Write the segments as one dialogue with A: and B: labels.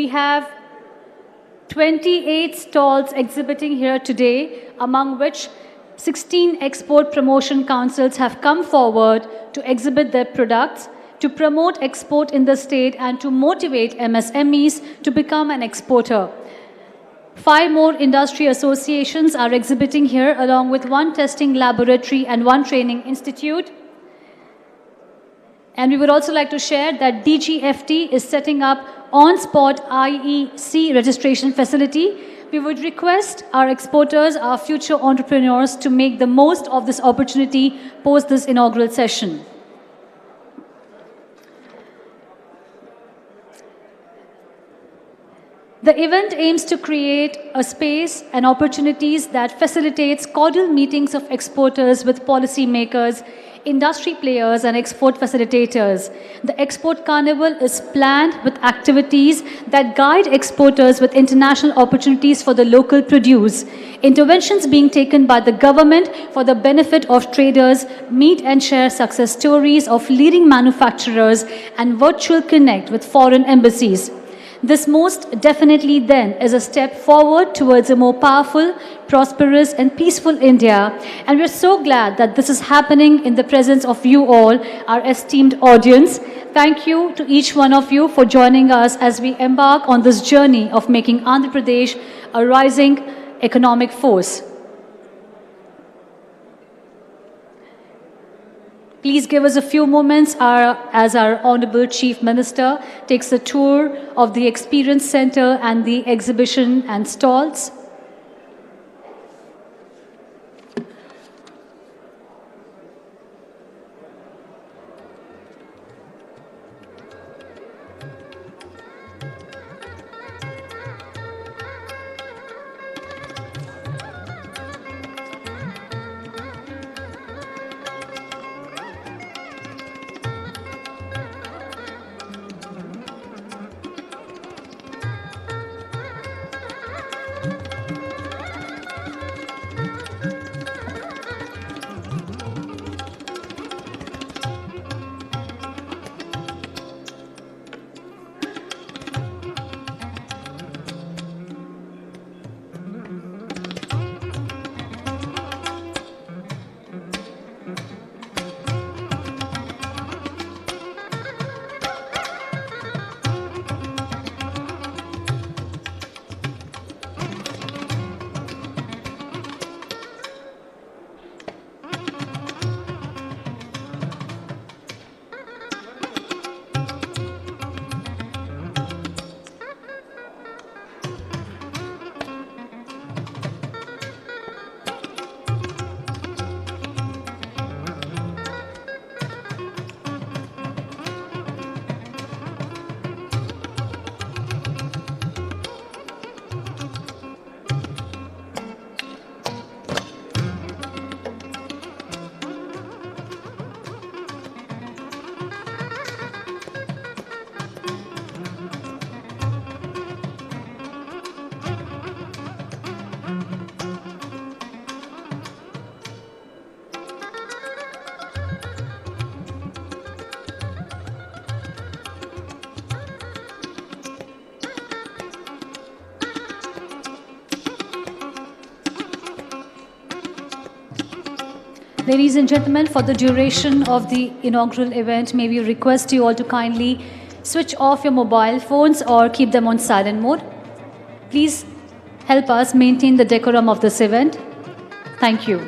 A: We have 28 stalls exhibiting here today, among which 16 export promotion councils have come forward to exhibit their products, to promote export in the state and to motivate MSMEs to become an exporter. 5 more industry associations are exhibiting here, along with 1 testing laboratory and 1 training institute. And we would also like to share that DGFT is setting up on-spot IEC registration facility. We would request our exporters, our future entrepreneurs, to make the most of this opportunity post this inaugural session. The event aims to create a space and opportunities that facilitates cordial meetings of exporters with policymakers, industry players and export facilitators. The Export Carnival is planned with activities that guide exporters with international opportunities for the local produce. Interventions being taken by the government for the benefit of traders, meet and share success stories of leading manufacturers and virtual connect with foreign embassies. This most definitely then is a step forward towards a more powerful, prosperous and peaceful India. And we're so glad that this is happening in the presence of you all, our esteemed audience. Thank you to each one of you for joining us as we embark on this journey of making Andhra Pradesh a rising economic force. Please give us a few moments as our Honorable Chief Minister takes a tour of the Experience Center and the exhibition and stalls. Ladies and gentlemen, for the duration of the inaugural event, may we request you all to kindly switch off your mobile phones or keep them on silent mode. Please help us maintain the decorum of this event. Thank you.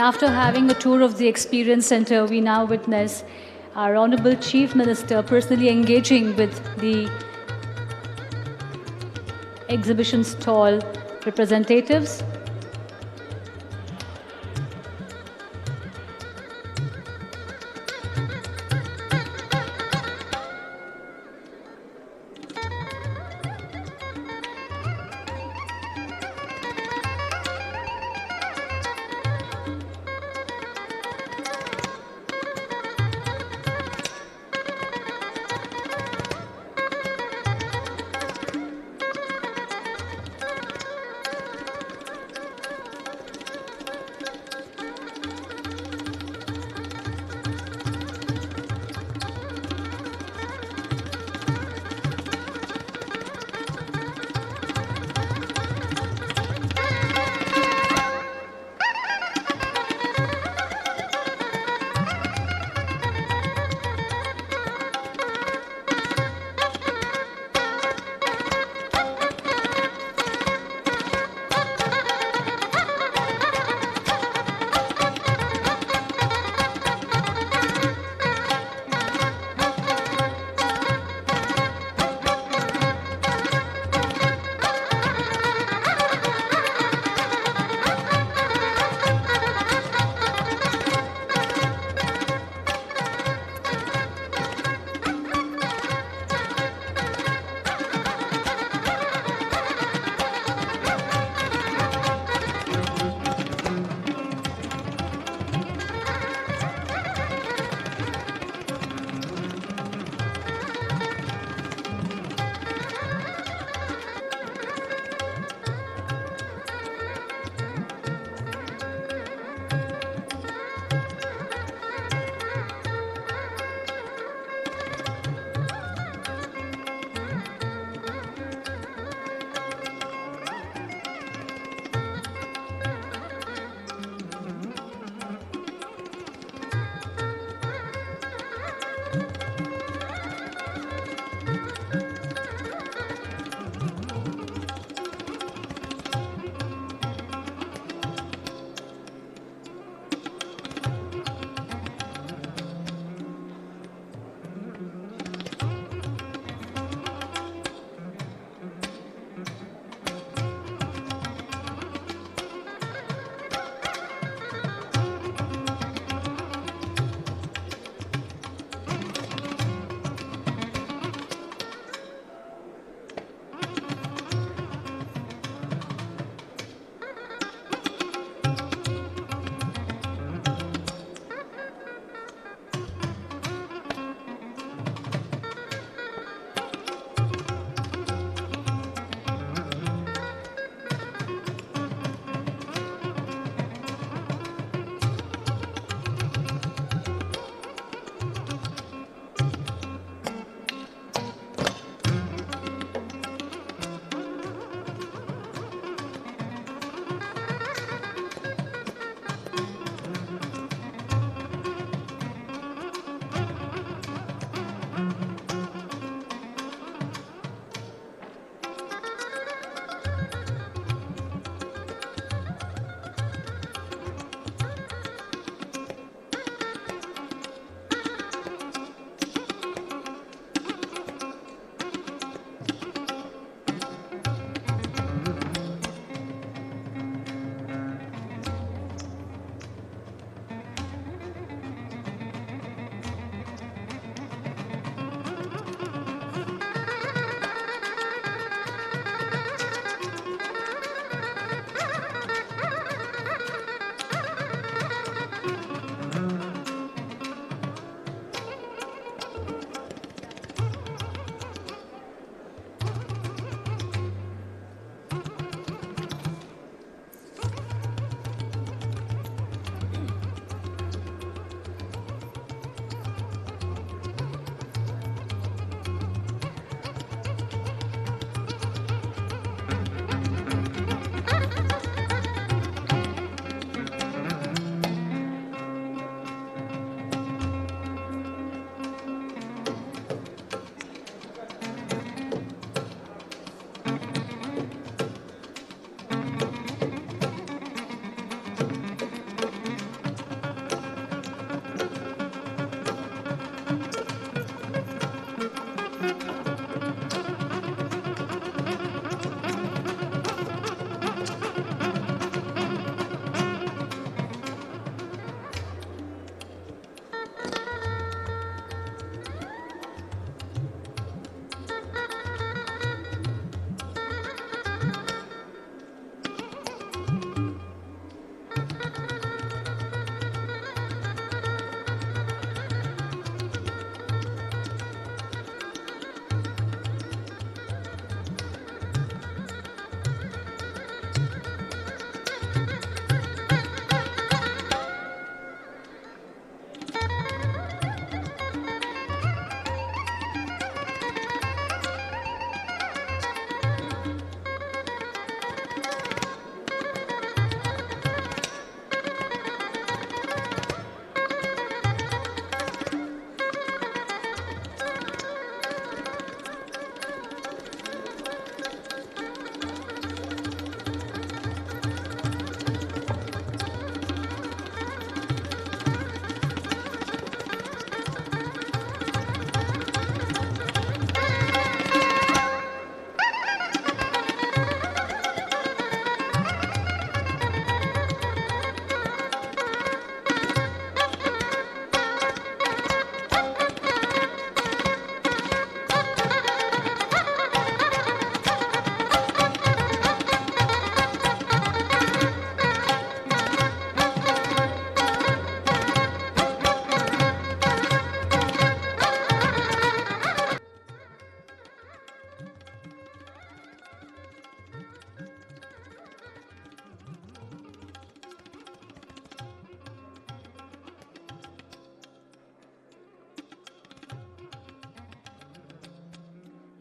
A: after having a tour of the Experience Center, we now witness our Honorable Chief Minister personally engaging with the exhibition stall representatives.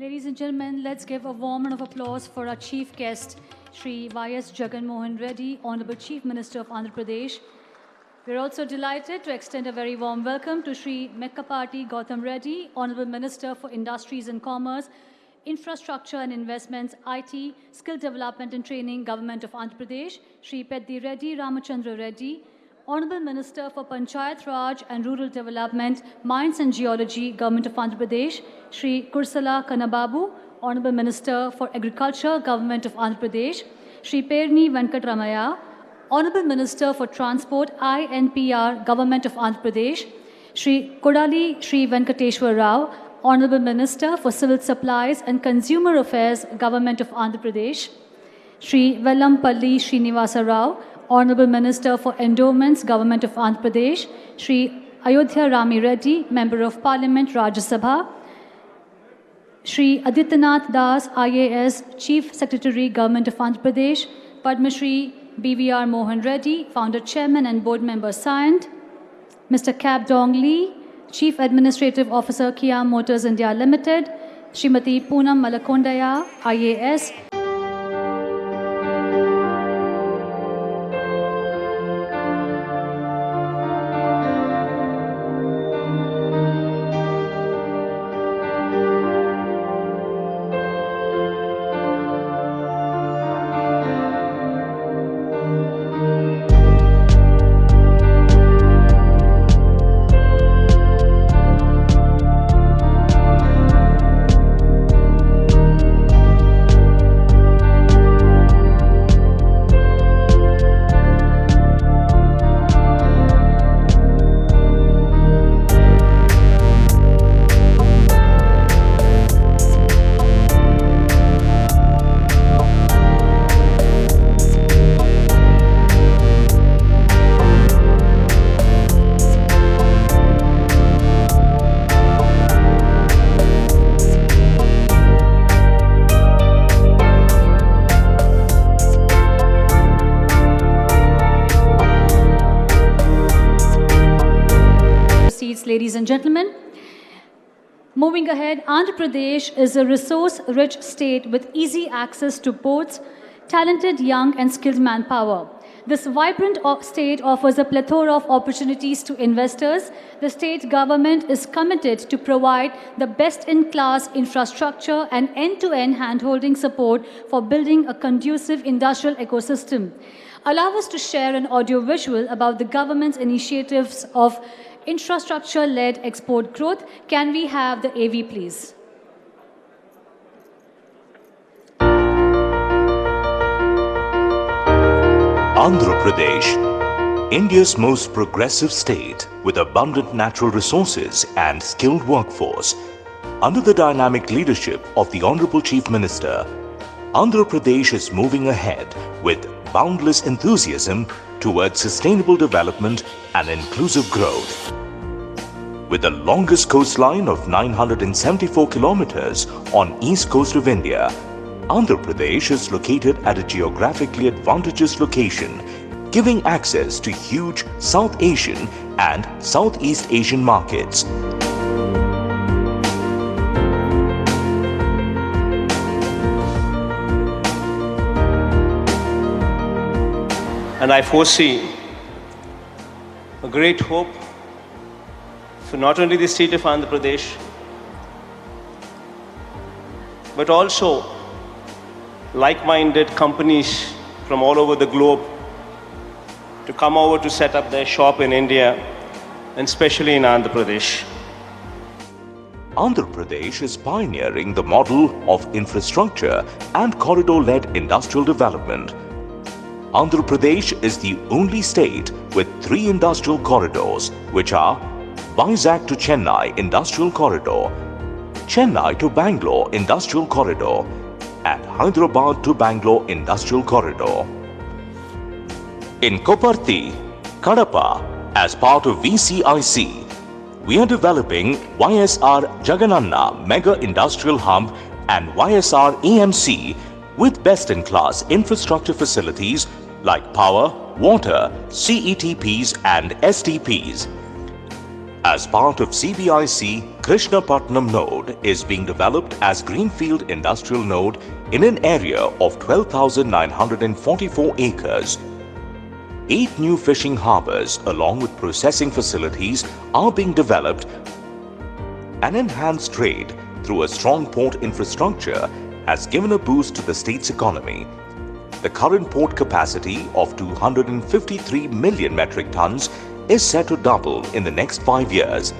A: Ladies and gentlemen, let's give a warm round of applause for our chief guest, Shri Y.S. Jagan Mohan Reddy, Honorable Chief Minister of Andhra Pradesh. We're also delighted to extend a very warm welcome to Shri Mekkapati Gautam Reddy, Honorable Minister for Industries and Commerce, Infrastructure and Investments, IT, Skill Development and Training, Government of Andhra Pradesh, Shri Peddi Reddy Ramachandra Reddy, Honorable Minister for Panchayat Raj and Rural Development, Mines and Geology, Government of Andhra Pradesh, Shri Kursala Kannababu, Honorable Minister for Agriculture, Government of Andhra Pradesh, Shri Perni Venkatramaya, Honorable Minister for Transport, INPR, Government of Andhra Pradesh, Shri Kodali Shri Venkateshwar Rao, Honorable Minister for Civil Supplies and Consumer Affairs, Government of Andhra Pradesh, Shri Vellampalli Srinivasa Rao, Honorable Minister for Endowments, Government of Andhra Pradesh, Shri Ayodhya Rami Reddy, Member of Parliament, Rajya Sabha, Shri Adityanath Das, IAS, Chief Secretary, Government of Andhra Pradesh, Padma Shri BVR Mohan Reddy, Founder, Chairman and Board Member, signed, Mr. Kap Dong Lee, Chief Administrative Officer, Kia Motors India Limited, Srimati Poonam Malakondaya, IAS, ladies and gentlemen. Moving ahead, Andhra Pradesh is a resource-rich state with easy access to ports, talented, young and skilled manpower. This vibrant state offers a plethora of opportunities to investors. The state government is committed to provide the best-in-class infrastructure and end-to-end hand-holding support for building a conducive industrial ecosystem. Allow us to share an audio-visual about the government's initiatives of infrastructure-led export growth. Can we have the AV, please?
B: Andhra Pradesh, India's most progressive state with abundant natural resources and skilled workforce. Under the dynamic leadership of the Honorable Chief Minister, Andhra Pradesh is moving ahead with boundless enthusiasm towards sustainable development and inclusive growth. With the longest coastline of 974 kilometers on east coast of India, Andhra Pradesh is located at a geographically advantageous location, giving access to huge South Asian and Southeast Asian markets.
C: And I foresee a great hope for not only the state of Andhra Pradesh, but also like-minded companies from all over the globe to come over to set up their shop in India, and especially in Andhra Pradesh.
B: Andhra Pradesh is pioneering the model of infrastructure and corridor-led industrial development. Andhra Pradesh is the only state with 3 industrial corridors, which are Vizag to Chennai Industrial Corridor, Chennai to Bangalore Industrial Corridor, and Hyderabad to Bangalore Industrial Corridor. In Koparthi, Kadapa, as part of VCIC, we are developing YSR Jagananna Mega Industrial Hub and YSR AMC with best-in-class infrastructure facilities like power, water, CETPs and STPs. As part of CBIC, Krishnapatnam node is being developed as Greenfield Industrial Node in an area of 12,944 acres. 8 new fishing harbors along with processing facilities are being developed. An enhanced trade through a strong port infrastructure has given a boost to the state's economy. The current port capacity of 253 million metric tons is set to double in the next 5 years.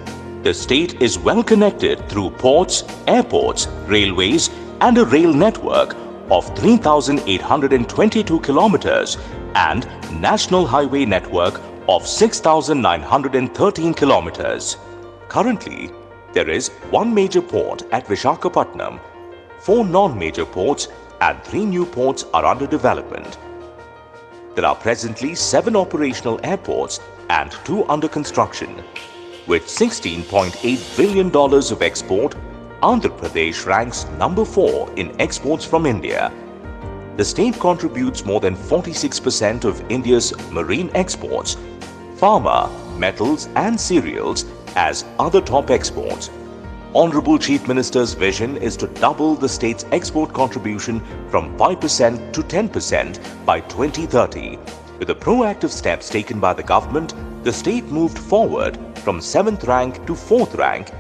B: The state is well connected through ports, airports, railways and a rail network of 3,822 kilometers and national highway network of 6,913 kilometers. Currently, there is 1 major port at Visakhapatnam, 4 non-major ports and 3 new ports are under development. There are presently 7 operational airports and 2 under construction. With $16.8 billion of export, Andhra Pradesh ranks number 4 in exports from India. The state contributes more than 46% of India's marine exports, pharma, metals and cereals as other top exports. Honorable Chief Minister's vision is to double the state's export contribution from 5% to 10% by 2030. With the proactive steps taken by the government, the state moved forward from 7th rank to 4th rank.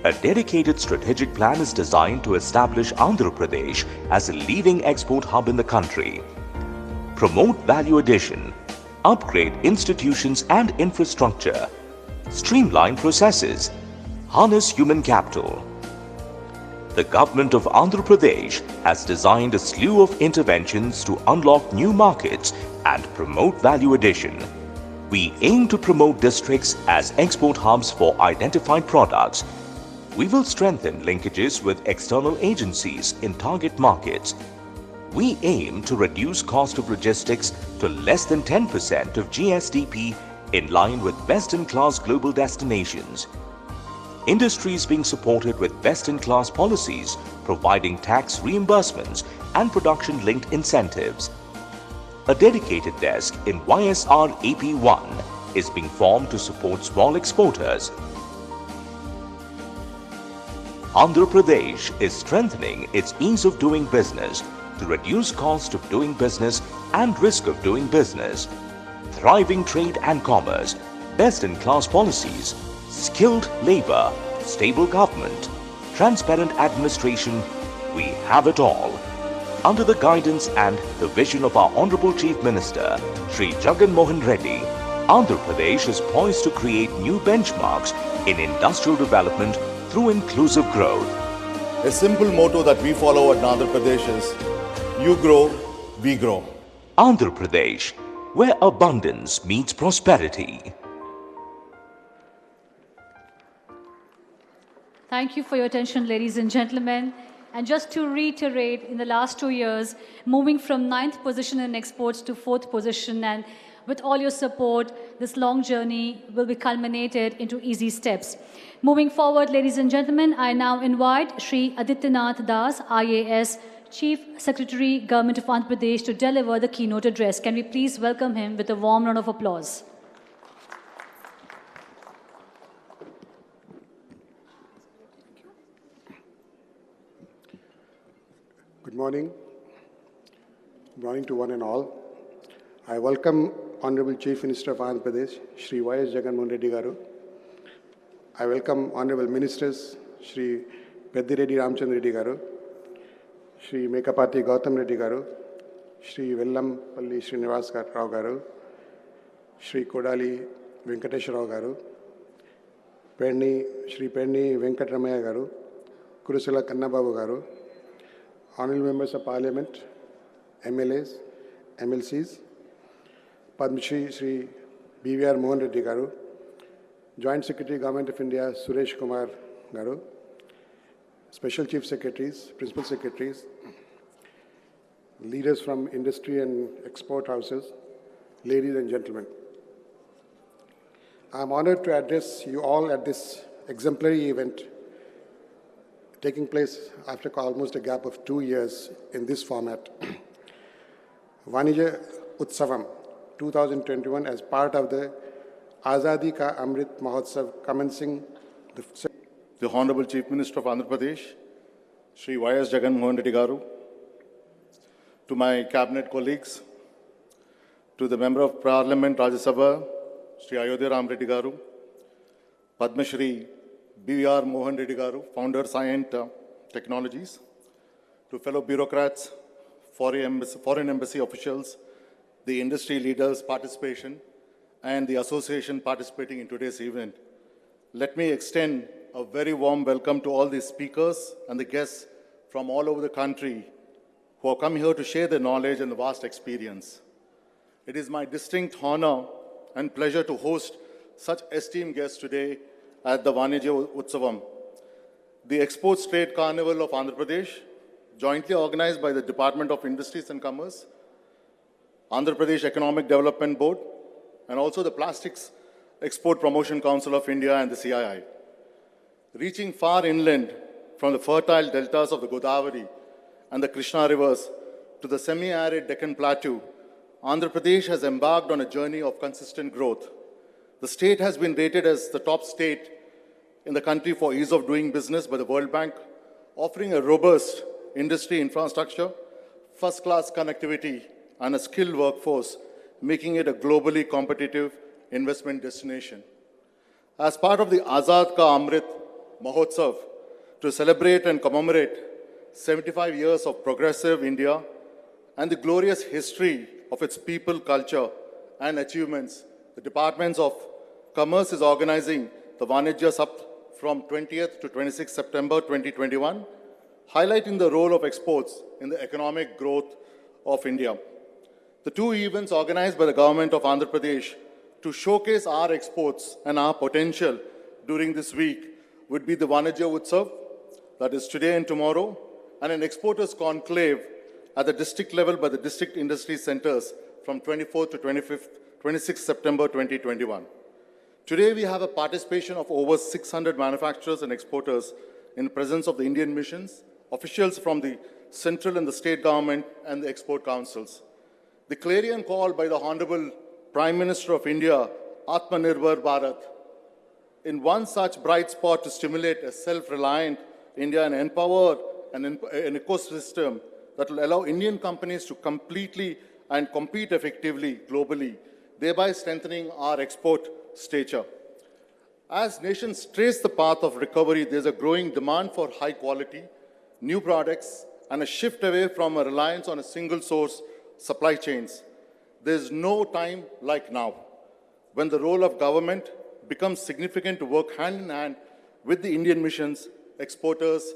B: A dedicated strategic plan is designed to establish Andhra Pradesh as a leading export hub in the country. Promote value addition, upgrade institutions and infrastructure, streamline processes, harness human capital. The government of Andhra Pradesh has designed a slew of interventions to unlock new markets and promote value addition. We aim to promote districts as export hubs for identified products. We will strengthen linkages with external agencies in target markets. We aim to reduce cost of logistics to less than 10% of GSDP in line with best-in-class global destinations. Industry is being supported with best-in-class policies, providing tax reimbursements and production-linked incentives. A dedicated desk in YSR AP1 is being formed to support small exporters. Andhra Pradesh is strengthening its ease of doing business to reduce cost of doing business and risk of doing business. Thriving trade and commerce, best-in-class policies, skilled labor, stable government, transparent administration, we have it all. Under the guidance and the vision of our Honorable Chief Minister, Shri Jagan Mohan Reddy, Andhra Pradesh is poised to create new benchmarks in industrial development through inclusive growth.
D: A simple motto that we follow at Andhra Pradesh is, you grow, we grow.
B: Andhra Pradesh, where abundance meets prosperity.
A: Thank you for your attention, ladies and gentlemen. And just to reiterate, in the last 2 years, moving from 9th position in exports to 4th position, and with all your support, this long journey will be culminated into easy steps. Moving forward, ladies and gentlemen, I now invite Shri Adityanath Das, IAS, Chief Secretary, Government of Andhra Pradesh, to deliver the keynote address. Can we please welcome him with a warm round of applause?
E: Good morning. Good morning to one and all. I welcome Honorable Chief Minister of Andhra Pradesh, Shri Y.S. Jagan Mohan Reddy Garu. I welcome Honorable Ministers, Shri Peddireddy Ramchandra Reddy Garu, Shri Mekapati Gautam Reddy Garu, Shri Vellampalli Srinivas Rao Garu, Shri Kodali Venkateswara Rao Garu, Shri Penni Venkatramaya Garu, Kurusala Kannababu Garu, Honorable Members of Parliament, MLAs, MLCs, Padma Shri BVR Mohan Reddy Garu, Joint Secretary, Government of India, Suresh Kumar Garu, Special Chief Secretaries, Principal Secretaries, leaders from industry and export houses, ladies and gentlemen. I am honored to address you all at this exemplary event taking place after almost a gap of 2 years in this format. Vanija Utsavam 2021 as part of the Azadi Ka Amrit Mahotsav commencing
D: The Honorable Chief Minister of Andhra Pradesh, Shri Y.S. Jagan Mohan Reddy Garu, to my cabinet colleagues, to the Member of Parliament Rajya Sabha, Shri Ayodhya Ram Reddy Garu, Padma Shri B.R. Mohan Reddy Garu, founder Scient Technologies, to fellow bureaucrats, foreign embassy officials, the industry leaders' participation, and the association participating in today's event. Let me extend a very warm welcome to all the speakers and the guests from all over the country who have come here to share their knowledge and vast experience. It is my distinct honor and pleasure to host such esteemed guests today at the Vanijya Utsavam, the Exports Trade Carnival of Andhra Pradesh, jointly organized by the Department of Industries and Commerce, Andhra Pradesh Economic Development Board, and also the Plastics Export Promotion Council of India and the CII. Reaching far inland from the fertile deltas of the Godavari and the Krishna rivers to the semi-arid Deccan Plateau, Andhra Pradesh has embarked on a journey of consistent growth. The state has been rated as the top state in the country for ease of doing business by the World Bank, offering a robust industry infrastructure, first-class connectivity, and a skilled workforce, making it a globally competitive investment destination. As part of the Azad Ka Amrit Mahotsav, to celebrate and commemorate 75 years of progressive India and the glorious history of its people, culture, and achievements, the Departments of Commerce is organizing the Vanijya Sapt from 20th to 26th September 2021, highlighting the role of exports in the economic growth of India. The two events organized by the government of Andhra Pradesh to showcase our exports and our potential during this week would be the Vanijya Utsav, that is today and tomorrow, and an exporters conclave at the district level by the district industry centers from 24th to 26th September 2021. Today we have a participation of over 600 manufacturers and exporters in the presence of the Indian missions, officials from the central and the state government and the export councils. The clarion call by the Honorable Prime Minister of India, Atmanirbhar Bharat, in one such bright spot to stimulate a self-reliant India and empower an ecosystem that will allow Indian companies to completely and compete effectively globally, thereby strengthening our export stature. As nations trace the path of recovery, there's a growing demand for high quality, new products, and a shift away from a reliance on a single source supply chains. There's no time like now, when the role of government becomes significant to work hand in hand with the Indian missions, exporters,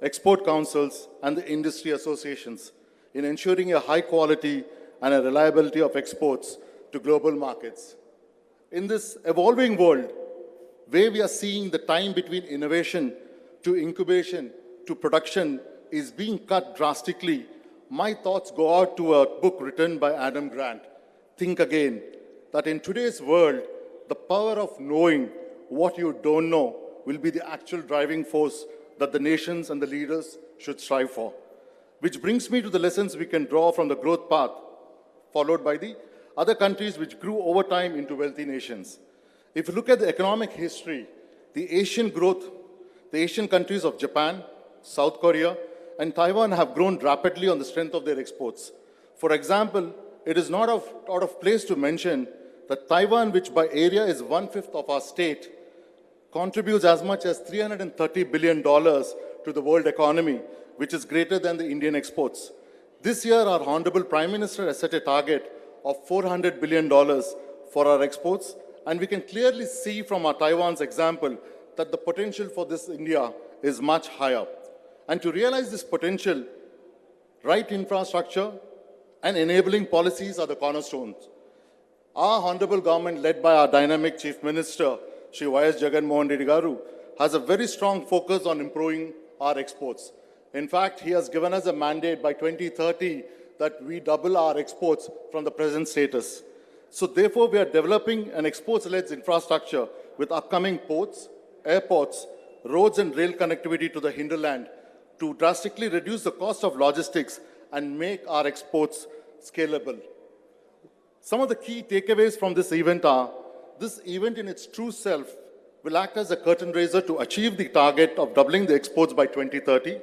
D: export councils, and the industry associations in ensuring a high quality and a reliability of exports to global markets. In this evolving world, where we are seeing the time between innovation to incubation to production is being cut drastically, my thoughts go out to a book written by Adam Grant, Think Again, that in today's world, the power of knowing what you don't know will be the actual driving force that the nations and the leaders should strive for. Which brings me to the lessons we can draw from the growth path followed by the other countries which grew over time into wealthy nations. If you look at the economic history, the Asian countries of Japan, South Korea, and Taiwan have grown rapidly on the strength of their exports. For example, it is not out of place to mention that Taiwan, which by area is 1/5 of our state, contributes as much as $330 billion to the world economy, which is greater than the Indian exports. This year, our Honorable Prime Minister has set a target of $400 billion for our exports, and we can clearly see from our Taiwan's example that the potential for this India is much higher. And to realize this potential, right infrastructure and enabling policies are the cornerstones. Our honorable government, led by our dynamic Chief Minister, Shri Y.S. Jagan Mohan Reddy Garu, has a very strong focus on improving our exports. In fact, he has given us a mandate by 2030 that we double our exports from the present status. So therefore, we are developing an exports-led infrastructure with upcoming ports, airports, roads and rail connectivity to the hinterland to drastically reduce the cost of logistics and make our exports scalable. Some of the key takeaways from this event are This event in its true self will act as a curtain raiser to achieve the target of doubling the exports by 2030,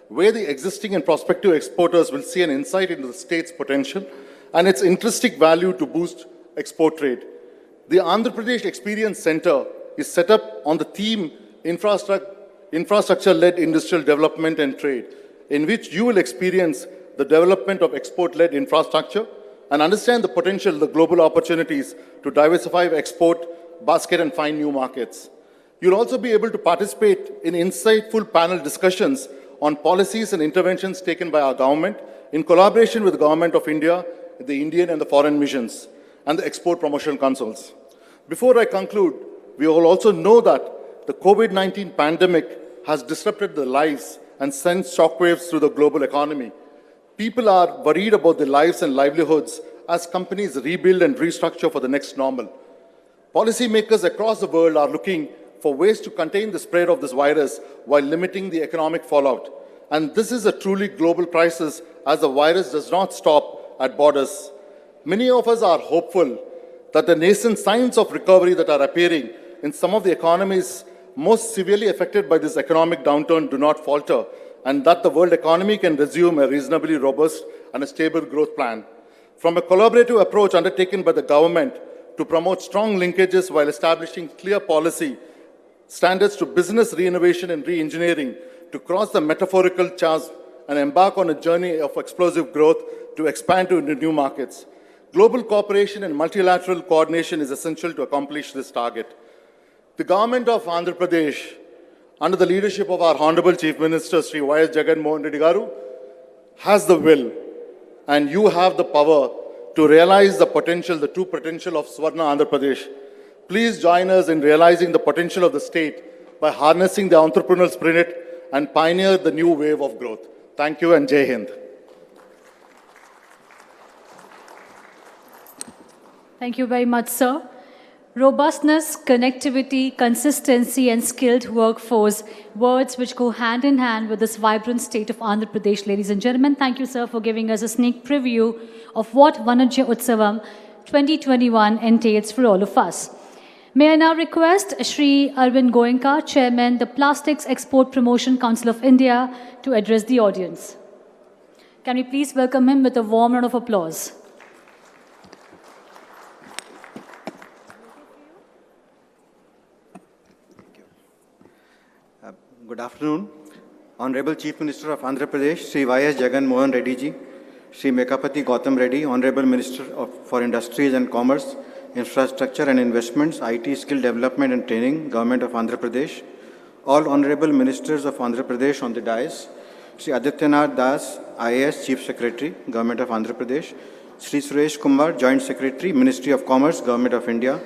D: where the existing and prospective exporters will see an insight into the state's potential and its intrinsic value to boost export trade. The Andhra Pradesh Experience Center is set up on the theme Infrastructure-led Industrial Development and Trade, in which you will experience the development of export-led infrastructure and understand the potential, the global opportunities to diversify export basket and find new markets. You'll also be able to participate in insightful panel discussions on policies and interventions taken by our government in collaboration with the Government of India, the Indian and the foreign missions, and the export promotion councils. Before I conclude, we all also know that the COVID-19 pandemic has disrupted the lives and sent shockwaves through the global economy. People are worried about their lives and livelihoods as companies rebuild and restructure for the next normal. Policymakers across the world are looking for ways to contain the spread of this virus while limiting the economic fallout. And this is a truly global crisis as the virus does not stop at borders. Many of us are hopeful that the nascent signs of recovery that are appearing in some of the economies most severely affected by this economic downturn do not falter, and that the world economy can resume a reasonably robust and a stable growth plan. From a collaborative approach undertaken by the government to promote strong linkages while establishing clear policy standards to business reinnovation and re-engineering, to cross the metaphorical chasm and embark on a journey of explosive growth to expand to new markets. Global cooperation and multilateral coordination is essential to accomplish this target. The government of Andhra Pradesh, under the leadership of our Honorable Chief Minister, Sri Y.S. Jagan Mohan Reddy Garu, has the will and you have the power to realize the potential, the true potential of Swarna Andhra Pradesh. Please join us in realizing the potential of the state by harnessing the entrepreneurial spirit and pioneer the new wave of growth. Thank you and Jai Hind.
A: Thank you very much, sir. Robustness, connectivity, consistency, and skilled workforce, words which go hand in hand with this vibrant state of Andhra Pradesh, ladies and gentlemen. Thank you, sir, for giving us a sneak preview of what Vanajya Utsavam 2021 entails for all of us. May I now request Shri Arvind Goenka, Chairman, the Plastics Export Promotion Council of India, to address the audience. Can we please welcome him with a warm round of applause?
F: Good afternoon. Honorable Chief Minister of Andhra Pradesh, Sri Y.S. Jagan Mohan Reddy ji, Sri Mekapati Gautam Reddy, Honorable Minister for Industries and Commerce, Infrastructure and Investments, IT Skill Development and Training, Government of Andhra Pradesh, all Honorable Ministers of Andhra Pradesh on the dais, Sri Adityanath Das, IAS Chief Secretary, Government of Andhra Pradesh, Sri Suresh Kumar, Joint Secretary, Ministry of Commerce, Government of India,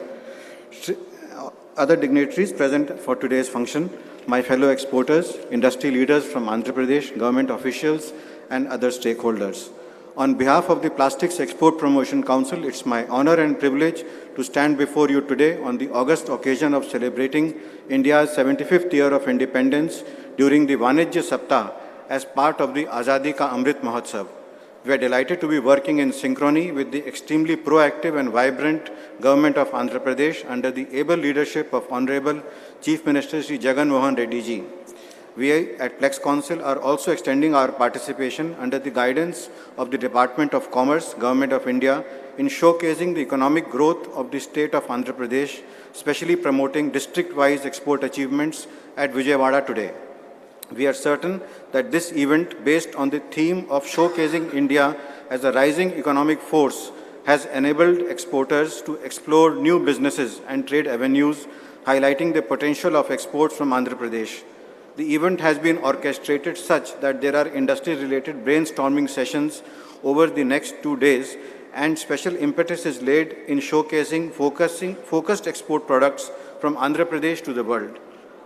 F: other dignitaries present for today's function, my fellow exporters, industry leaders from Andhra Pradesh, government officials, and other stakeholders. On behalf of the Plastics Export Promotion Council, it's my honor and privilege to stand before you today on the august occasion of celebrating India's 75th year of independence during the Vanijya Saptah as part of the Azadi Ka Amrit Mahotsav. We are delighted to be working in synchrony with the extremely proactive and vibrant government of Andhra Pradesh under the able leadership of Honorable Chief Minister Sri Jagan Mohan Reddy ji. We at Plex Council are also extending our participation under the guidance of the Department of Commerce, Government of India, in showcasing the economic growth of the state of Andhra Pradesh, especially promoting district-wise export achievements at Vijayawada today. We are certain that this event, based on the theme of showcasing India as a rising economic force, has enabled exporters to explore new businesses and trade avenues, highlighting the potential of exports from Andhra Pradesh. The event has been orchestrated such that there are industry-related brainstorming sessions over the next 2 days, and special impetus is laid in showcasing focused export products from Andhra Pradesh to the world.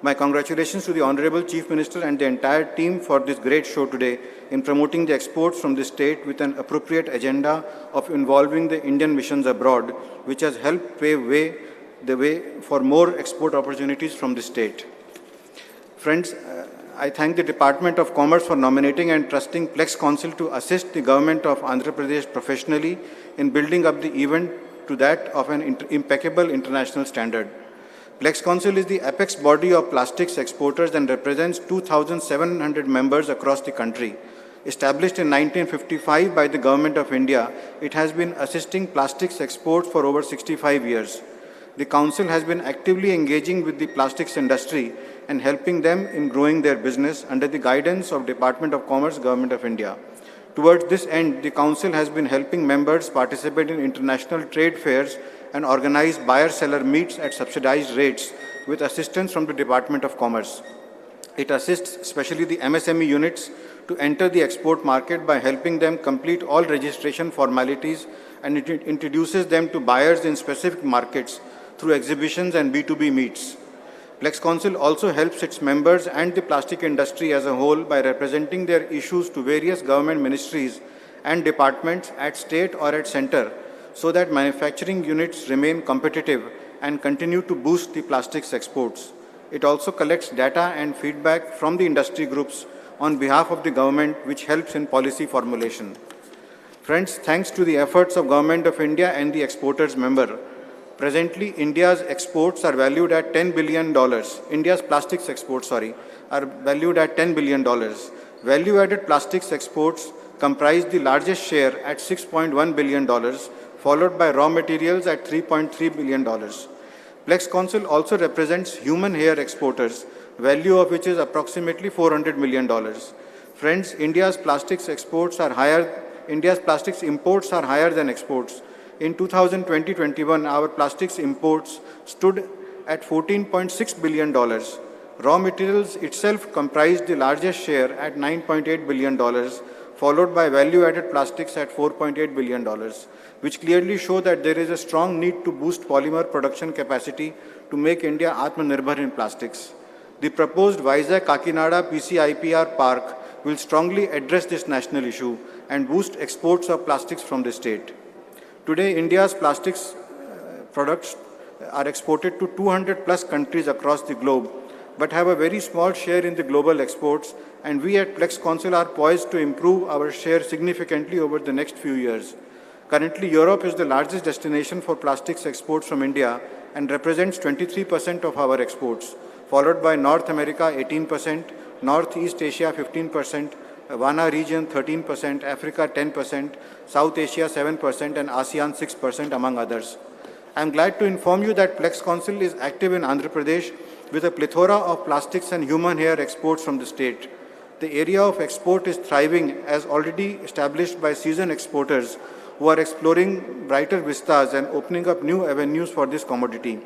F: My congratulations to the Honorable Chief Minister and the entire team for this great show today in promoting the exports from the state with an appropriate agenda of involving the Indian missions abroad, which has helped pave the way for more export opportunities from the state. Friends, I thank the Department of Commerce for nominating and trusting Plex Council to assist the government of Andhra Pradesh professionally in building up the event to that of an impeccable international standard. Plex Council is the apex body of plastics exporters and represents 2,700 members across the country. Established in 1955 by the Government of India, it has been assisting plastics exports for over 65 years. The Council has been actively engaging with the plastics industry and helping them in growing their business under the guidance of Department of Commerce, Government of India. Towards this end, the Council has been helping members participate in international trade fairs and organize buyer-seller meets at subsidized rates with assistance from the Department of Commerce. It assists especially the MSME units to enter the export market by helping them complete all registration formalities, and it introduces them to buyers in specific markets through exhibitions and B2B meets. Plex Council also helps its members and the plastic industry as a whole by representing their issues to various government ministries and departments at state or at center, so that manufacturing units remain competitive and continue to boost the plastics exports. It also collects data and feedback from the industry groups on behalf of the government, which helps in policy formulation. Friends, thanks to the efforts of Government of India and the exporters member, presently India's exports are valued at $10 billion. India's plastics exports, are valued at $10 billion. Value-added plastics exports comprise the largest share at $6.1 billion, followed by raw materials at $3.3 billion. Plex Council also represents human hair exporters, value of which is approximately $400 million. Friends, India's plastics imports are higher than exports. In 2020-21, our plastics imports stood at $14.6 billion. Raw materials itself comprised the largest share at $9.8 billion, followed by value-added plastics at $4.8 billion, which clearly show that there is a strong need to boost polymer production capacity to make India Atmanirbhar in plastics. The proposed Vizag-Kakinada PCIPR park will strongly address this national issue and boost exports of plastics from the state. Today, India's plastics products are exported to 200 plus countries across the globe, but have a very small share in the global exports, and we at Plex Council are poised to improve our share significantly over the next few years. Currently, Europe is the largest destination for plastics exports from India and represents 23% of our exports, followed by North America 18%, Northeast Asia 15%, WANA region 13%, Africa 10%, South Asia 7%, and ASEAN 6%, among others. I am glad to inform you that Plex Council is active in Andhra Pradesh with a plethora of plastics and human hair exports from the state. The area of export is thriving as already established by seasoned exporters who are exploring brighter vistas and opening up new avenues for this commodity.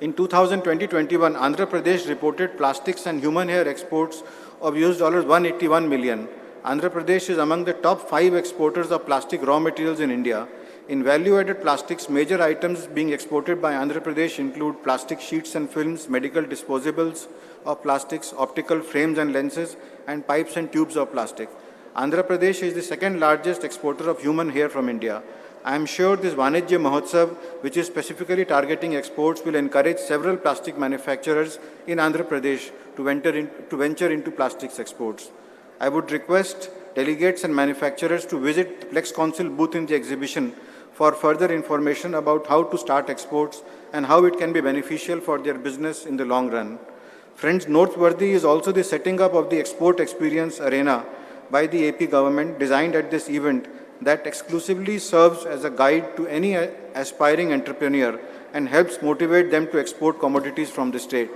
F: In 2020-21, Andhra Pradesh reported plastics and human hair exports of $181 million. Andhra Pradesh is among the top 5 exporters of plastic raw materials in India. In value-added plastics, major items being exported by Andhra Pradesh include plastic sheets and films, medical disposables of plastics, optical frames and lenses, and pipes and tubes of plastic. Andhra Pradesh is the second largest exporter of human hair from India. I am sure this Vanijya Mahotsav, which is specifically targeting exports, will encourage several plastic manufacturers in Andhra Pradesh to venture into plastics exports. I would request delegates and manufacturers to visit the Plex Council booth in the exhibition for further information about how to start exports and how it can be beneficial for their business in the long run. Friends, noteworthy is also the setting up of the Export Experience Arena by the AP government, designed at this event, that exclusively serves as a guide to any aspiring entrepreneur and helps motivate them to export commodities from the state.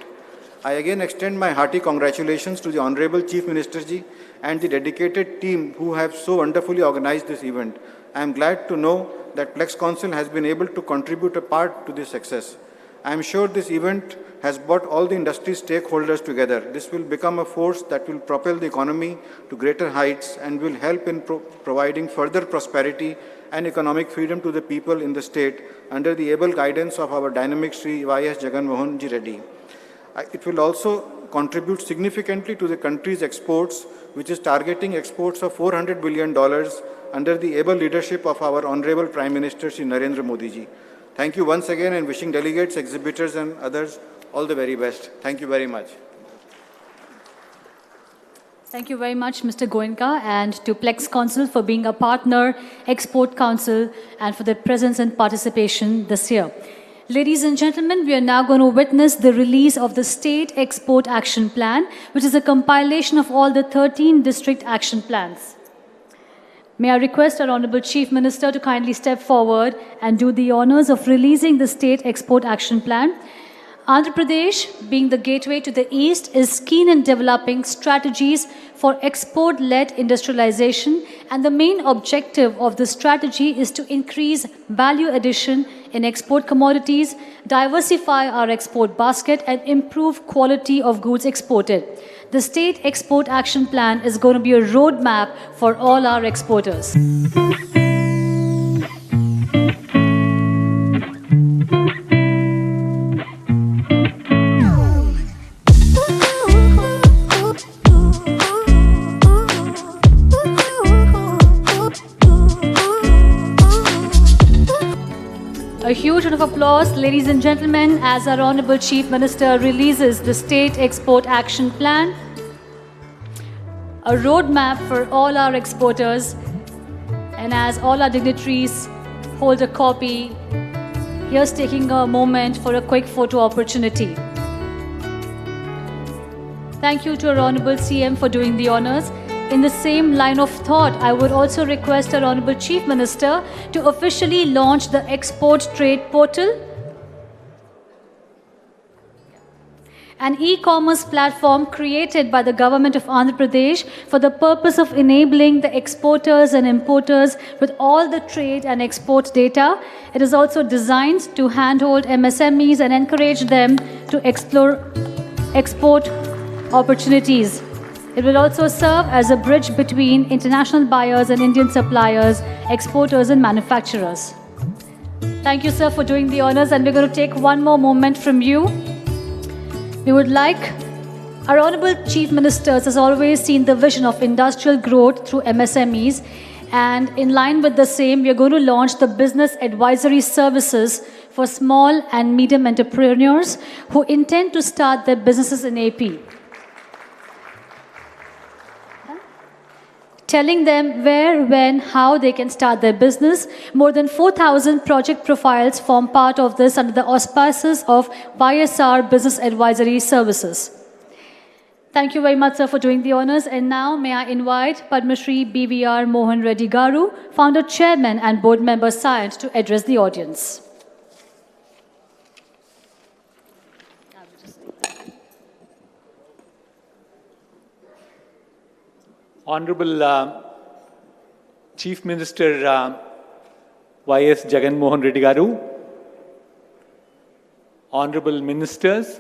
F: I again extend my hearty congratulations to the Honorable Chief Minister Ji and the dedicated team who have so wonderfully organized this event. I am glad to know that Plex Council has been able to contribute a part to this success. I am sure this event has brought all the industry stakeholders together. This will become a force that will propel the economy to greater heights and will help in providing further prosperity and economic freedom to the people in the state under the able guidance of our dynamic Sri Y.S. Jagan Mohan Ji Reddy. It will also contribute significantly to the country's exports, which is targeting exports of $400 billion under the able leadership of our Honorable Prime Minister Shri Narendra Modi Ji. Thank you once again, and wishing delegates, exhibitors and others all the very best. Thank you very much.
A: Thank you very much, Mr. Goenka, and to Plex Council for being a partner, Export Council, and for their presence and participation this year. Ladies and gentlemen, we are now going to witness the release of the State Export Action Plan, which is a compilation of all the 13 district action plans. May I request our Honorable Chief Minister to kindly step forward and do the honors of releasing the State Export Action Plan. Andhra Pradesh, being the gateway to the East, is keen in developing strategies for export-led industrialization, and the main objective of the strategy is to increase value addition in export commodities, diversify our export basket, and improve quality of goods exported. The State Export Action Plan is going to be a roadmap for all our exporters. A huge round of applause, ladies and gentlemen, as our Honorable Chief Minister releases the State Export Action Plan, a roadmap for all our exporters, and as all our dignitaries hold a copy, here's taking a moment for a quick photo opportunity. Thank you to our Honorable CM for doing the honors. In the same line of thought, I would also request our Honorable Chief Minister to officially launch the Export Trade Portal, an e-commerce platform created by the Government of Andhra Pradesh for the purpose of enabling the exporters and importers with all the trade and export data. It is also designed to handhold MSMEs and encourage them to explore export opportunities. It will also serve as a bridge between international buyers and Indian suppliers, exporters and manufacturers. Thank you, sir, for doing the honors, and we're going to take one more moment from you. We would like our Honorable Chief Ministers has always seen the vision of industrial growth through MSMEs, and in line with the same, we are going to launch the business advisory services for small and medium entrepreneurs who intend to start their businesses in AP. Telling them where, when, how they can start their business. More than 4,000 project profiles form part of this under the auspices of YSR Business Advisory Services. Thank you very much, sir, for doing the honors. And now may I invite Padma Shri BVR Mohan Reddy Garu, Founder, Chairman and Board Member Science, to address the audience.
G: Honorable Chief Minister Y.S. Jagan Mohan Reddy Garu, Honorable Ministers,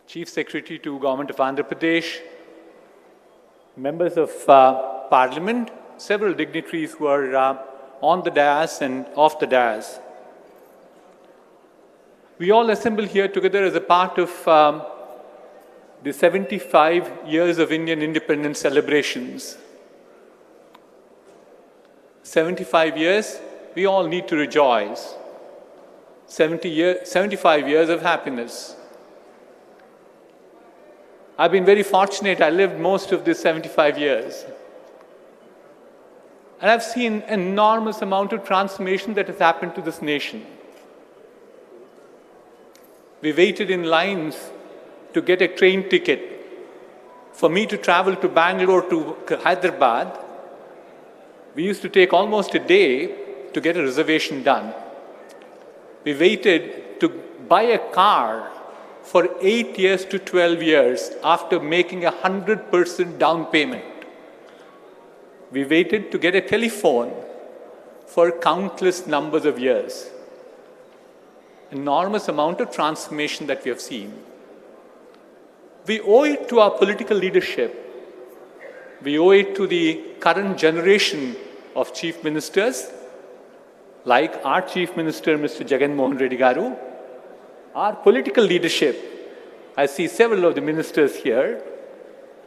G: Chief Secretary to Government of Andhra Pradesh, Members of Parliament, several dignitaries who are on the dais and off the dais. We all assemble here together as a part of the 75 years of Indian independence celebrations. 75 years, we all need to rejoice. 75 years of happiness. I've been very fortunate, I lived most of these 75 years. And I've seen an enormous amount of transformation that has happened to this nation. We waited in lines to get a train ticket. For me to travel to Bangalore to Hyderabad, we used to take almost a day to get a reservation done. We waited to buy a car for 8 years to 12 years after making 100% down payment. We waited to get a telephone for countless numbers of years. Enormous amount of transformation that we have seen. We owe it to our political leadership. We owe it to the current generation of chief ministers, like our Chief Minister, Mr. Jagan Mohan Reddy Garu, our political leadership. I see several of the ministers here,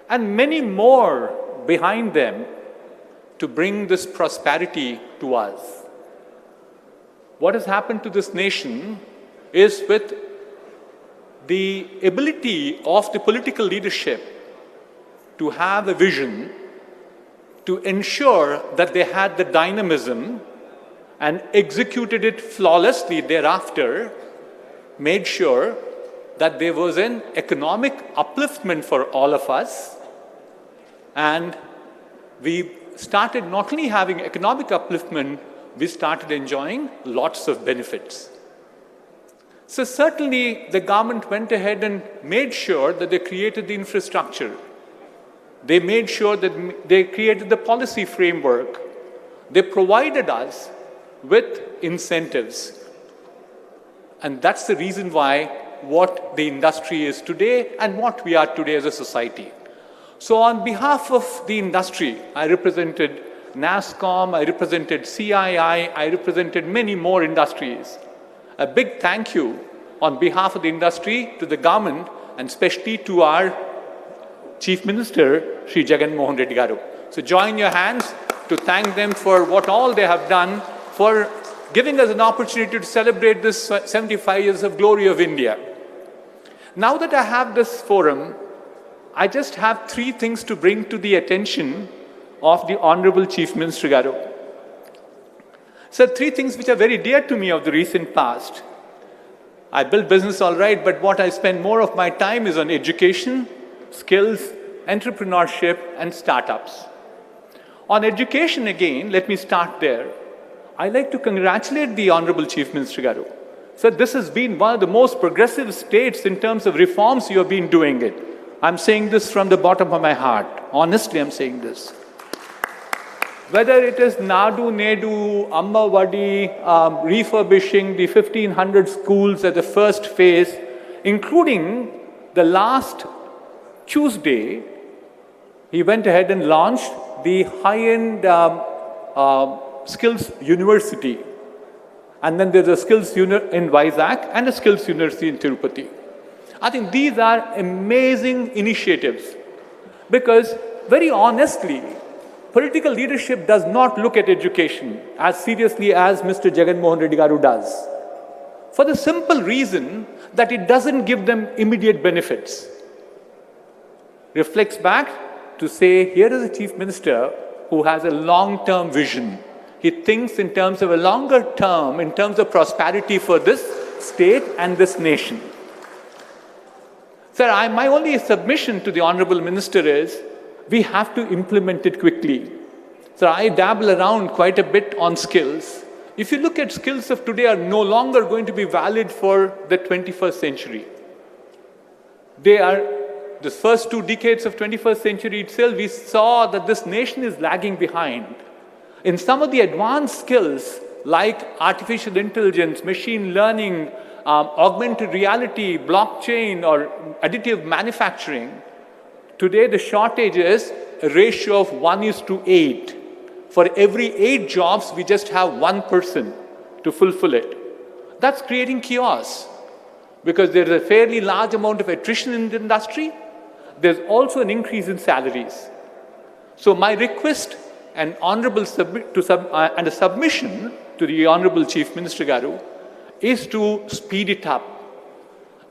G: and many more behind them to bring this prosperity to us. What has happened to this nation is with the ability of the political leadership to have a vision, to ensure that they had the dynamism and executed it flawlessly thereafter, made sure that there was an economic upliftment for all of us. And we started not only having economic upliftment, we started enjoying lots of benefits. So certainly the government went ahead and made sure that they created the infrastructure. They made sure that they created the policy framework. They provided us with incentives. And that's the reason why what the industry is today and what we are today as a society. So on behalf of the industry, I represented NASSCOM, I represented CII, I represented many more industries. A big thank you on behalf of the industry to the government and especially to our Chief Minister, Sri Jagan Mohan Reddy Garu. So join your hands to thank them for what all they have done, for giving us an opportunity to celebrate this 75 years of glory of India. Now that I have this forum, I just have 3 things to bring to the attention of the Honorable Chief Minister Garu. So 3 things which are very dear to me of the recent past. I build business all right, but what I spend more of my time is on education, skills, entrepreneurship, and startups. On education again, let me start there. I'd like to congratulate the Honorable Chief Minister Garu. So this has been one of the most progressive states in terms of reforms you have been doing it. I'm saying this from the bottom of my heart. Honestly, I'm saying this. Whether it is Nadu Nedu, Amma Vadi, refurbishing the 1,500 schools at the first phase, including the last Tuesday, he went ahead and launched the high-end Skills University. And then there's a Skills in Vizag and a Skills University in Tirupati. I think these are amazing initiatives because, very honestly, political leadership does not look at education as seriously as Mr. Jagan Mohan Reddy Garu does. For the simple reason that it doesn't give them immediate benefits. Reflects back to say, here is a Chief Minister who has a long-term vision. He thinks in terms of a longer term, in terms of prosperity for this state and this nation. Sir, my only submission to the Honorable Minister is, we have to implement it quickly. So I dabble around quite a bit on skills. If you look at skills of today are no longer going to be valid for the 21st century. They are, the first 2 decades of 21st century itself, we saw that this nation is lagging behind. In some of the advanced skills like artificial intelligence, machine learning, augmented reality, blockchain, or additive manufacturing, today the shortage is a ratio of 1:8. For every 8 jobs, we just have 1 person to fulfill it. That's creating chaos because there's a fairly large amount of attrition in the industry. There's also an increase in salaries. So my request and a submission to the Honorable Chief Minister Garu is to speed it up.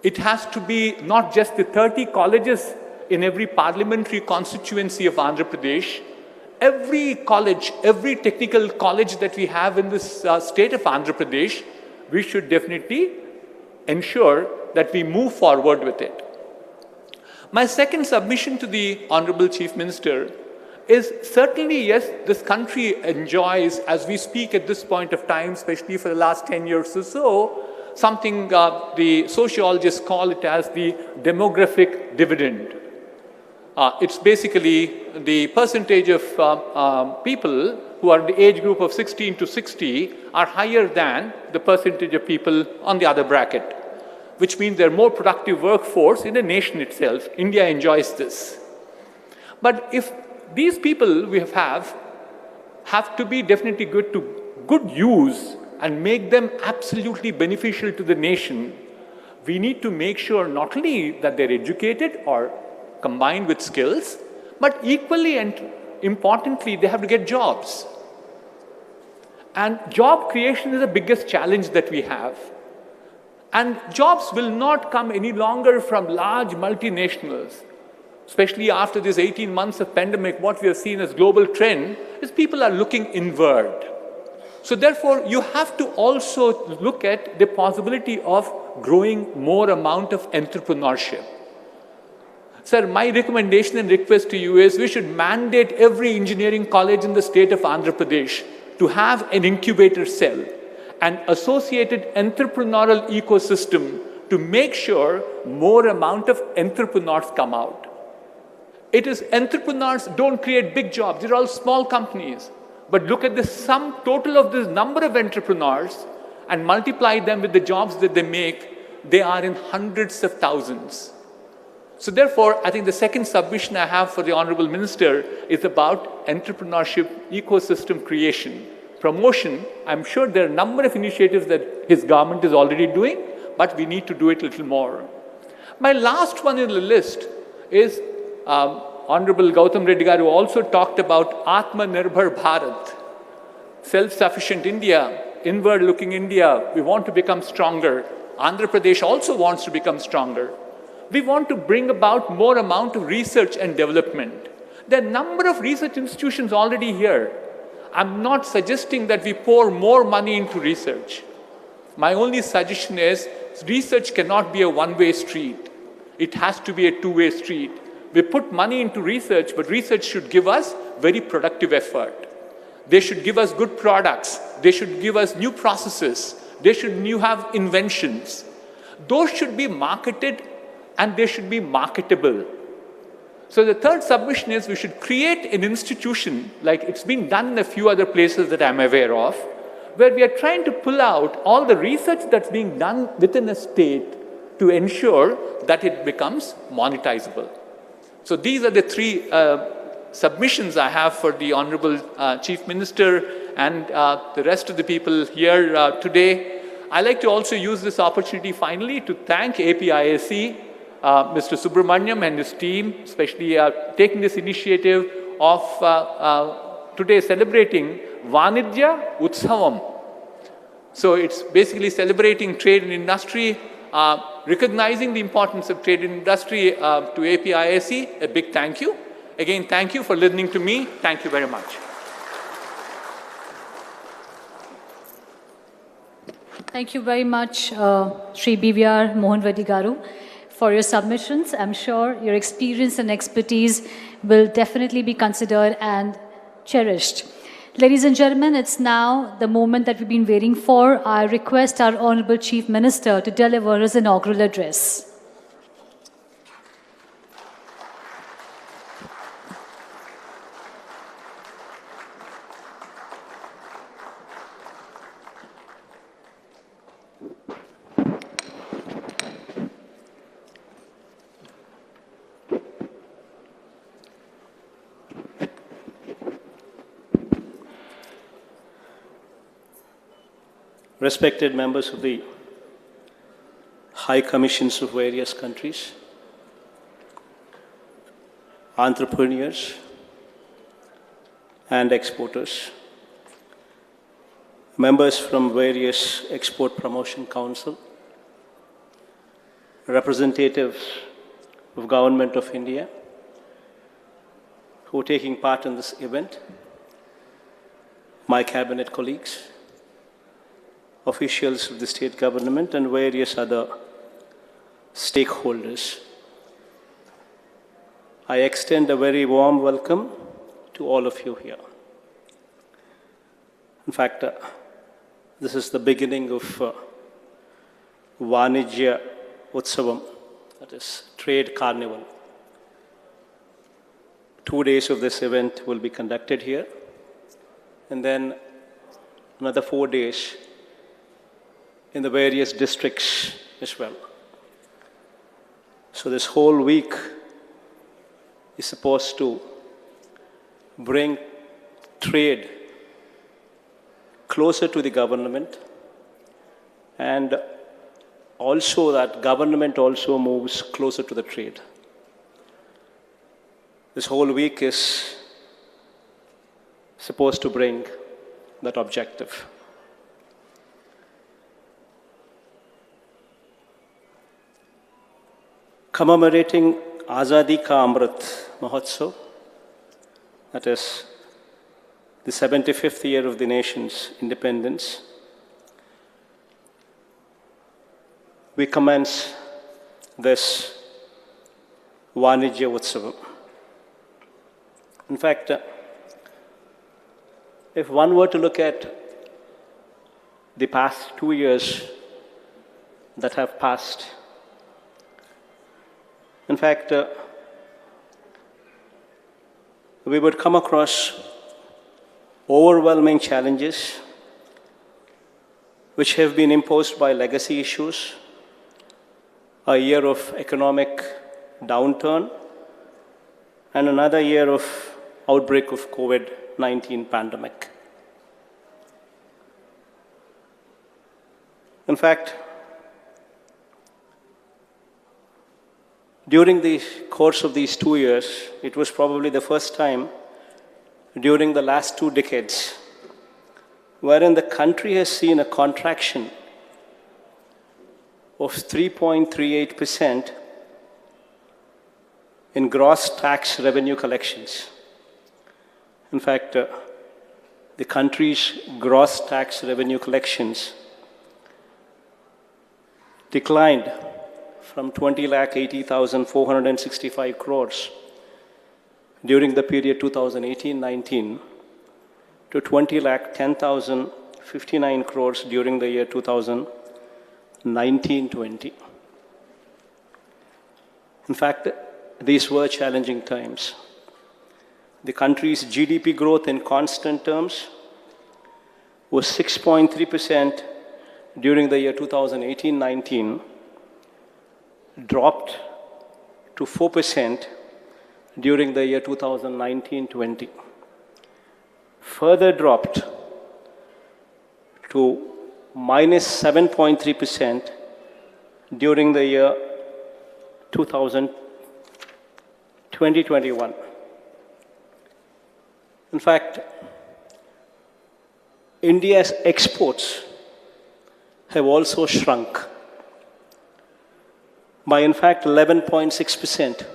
G: It has to be not just the 30 colleges in every parliamentary constituency of Andhra Pradesh. Every college, every technical college that we have in this state of Andhra Pradesh, we should definitely ensure that we move forward with it. My second submission to the Honorable Chief Minister is certainly, yes, this country enjoys, as we speak at this point of time, especially for the last 10 years or so, something the sociologists call it as the demographic dividend. It's basically the percentage of people who are in the age group of 16 to 60 are higher than the percentage of people on the other bracket, which means they're more productive workforce in the nation itself. India enjoys this. But if these people we have to be definitely good use and make them absolutely beneficial to the nation, we need to make sure not only that they're educated or combined with skills, but equally and importantly, they have to get jobs. And job creation is the biggest challenge that we have. And jobs will not come any longer from large multinationals. especially after this 18 months of pandemic, what we have seen as global trend is people are looking inward. So therefore, you have to also look at the possibility of growing more amount of entrepreneurship. Sir, my recommendation and request to you is we should mandate every engineering college in the state of Andhra Pradesh to have an incubator cell and associated entrepreneurial ecosystem to make sure more amount of entrepreneurs come out. It is entrepreneurs don't create big jobs. They're all small companies. But look at the sum total of this number of entrepreneurs and multiply them with the jobs that they make, they are in hundreds of thousands. So therefore, I think the second submission I have for the Honorable Minister is about entrepreneurship ecosystem creation. Promotion, I'm sure there are a number of initiatives that his government is already doing, but we need to do it a little more. My last one in the list is Honorable Gautam Reddy Garu also talked about Atmanirbhar Bharat, self-sufficient India, inward-looking India. We want to become stronger. Andhra Pradesh also wants to become stronger. We want to bring about more amount of research and development. There are a number of research institutions already here. I'm not suggesting that we pour more money into research. My only suggestion is research cannot be a one-way street. It has to be a two-way street. We put money into research, but research should give us very productive effort. They should give us good products. They should give us new processes. They should have inventions. Those should be marketed and they should be marketable. So the third submission is we should create an institution, like it's been done in a few other places that I'm aware of, where we are trying to pull out all the research that's being done within a state to ensure that it becomes monetizable. So these are the three submissions I have for the Honorable Chief Minister and the rest of the people here today. I'd like to also use this opportunity finally to thank APIAC, Mr. Subramaniam and his team, especially taking this initiative of today celebrating Vanidya Utsavam. So it's basically celebrating trade and industry, recognizing the importance of trade and industry to APIAC. A big thank you. Again, thank you for listening to me. Thank you very much.
A: Thank you very much, Sri BVR Mohan Reddy Garu, for your submissions. I'm sure your experience and expertise will definitely be considered and cherished. Ladies and gentlemen, it's now the moment that we've been waiting for. I request our Honorable Chief Minister to deliver his inaugural address.
C: Respected members of the High Commissions of various countries, entrepreneurs and exporters, members from various Export Promotion Council, representatives of Government of India who are taking part in this event, my cabinet colleagues, officials of the state government and various other stakeholders. I extend a very warm welcome to all of you here. In fact, this is the beginning of Vanidya Utsavam, that is Trade Carnival. 2 days of this event will be conducted here, and then another 4 days in the various districts as well. So this whole week is supposed to bring trade closer to the government, and also that government also moves closer to the trade. This whole week is supposed to bring that objective. Commemorating Azadi Ka Amrit Mahotsav, that is the 75th year of the nation's independence, we commence this Vanijya Utsavam. In fact, if one were to look at the past 2 years that have passed, in fact, we would come across overwhelming challenges which have been imposed by legacy issues, a year of economic downturn, and another year of outbreak of COVID-19 pandemic. In fact, during the course of these 2 years, it was probably the first time during the last 2 decades wherein the country has seen a contraction of 3.38% in gross tax revenue collections. In fact, the country's gross tax revenue collections declined from 20,80,465 crores during the period 2018-19 to 20,10,059 crores during the year 2019-20. In fact, these were challenging times. The country's GDP growth in constant terms was 6.3% during the year 2018-19, dropped to 4% during the year 2019-20. Further dropped to minus 7.3% during the year 2021. In fact, India's exports have also shrunk by in fact 11.6%,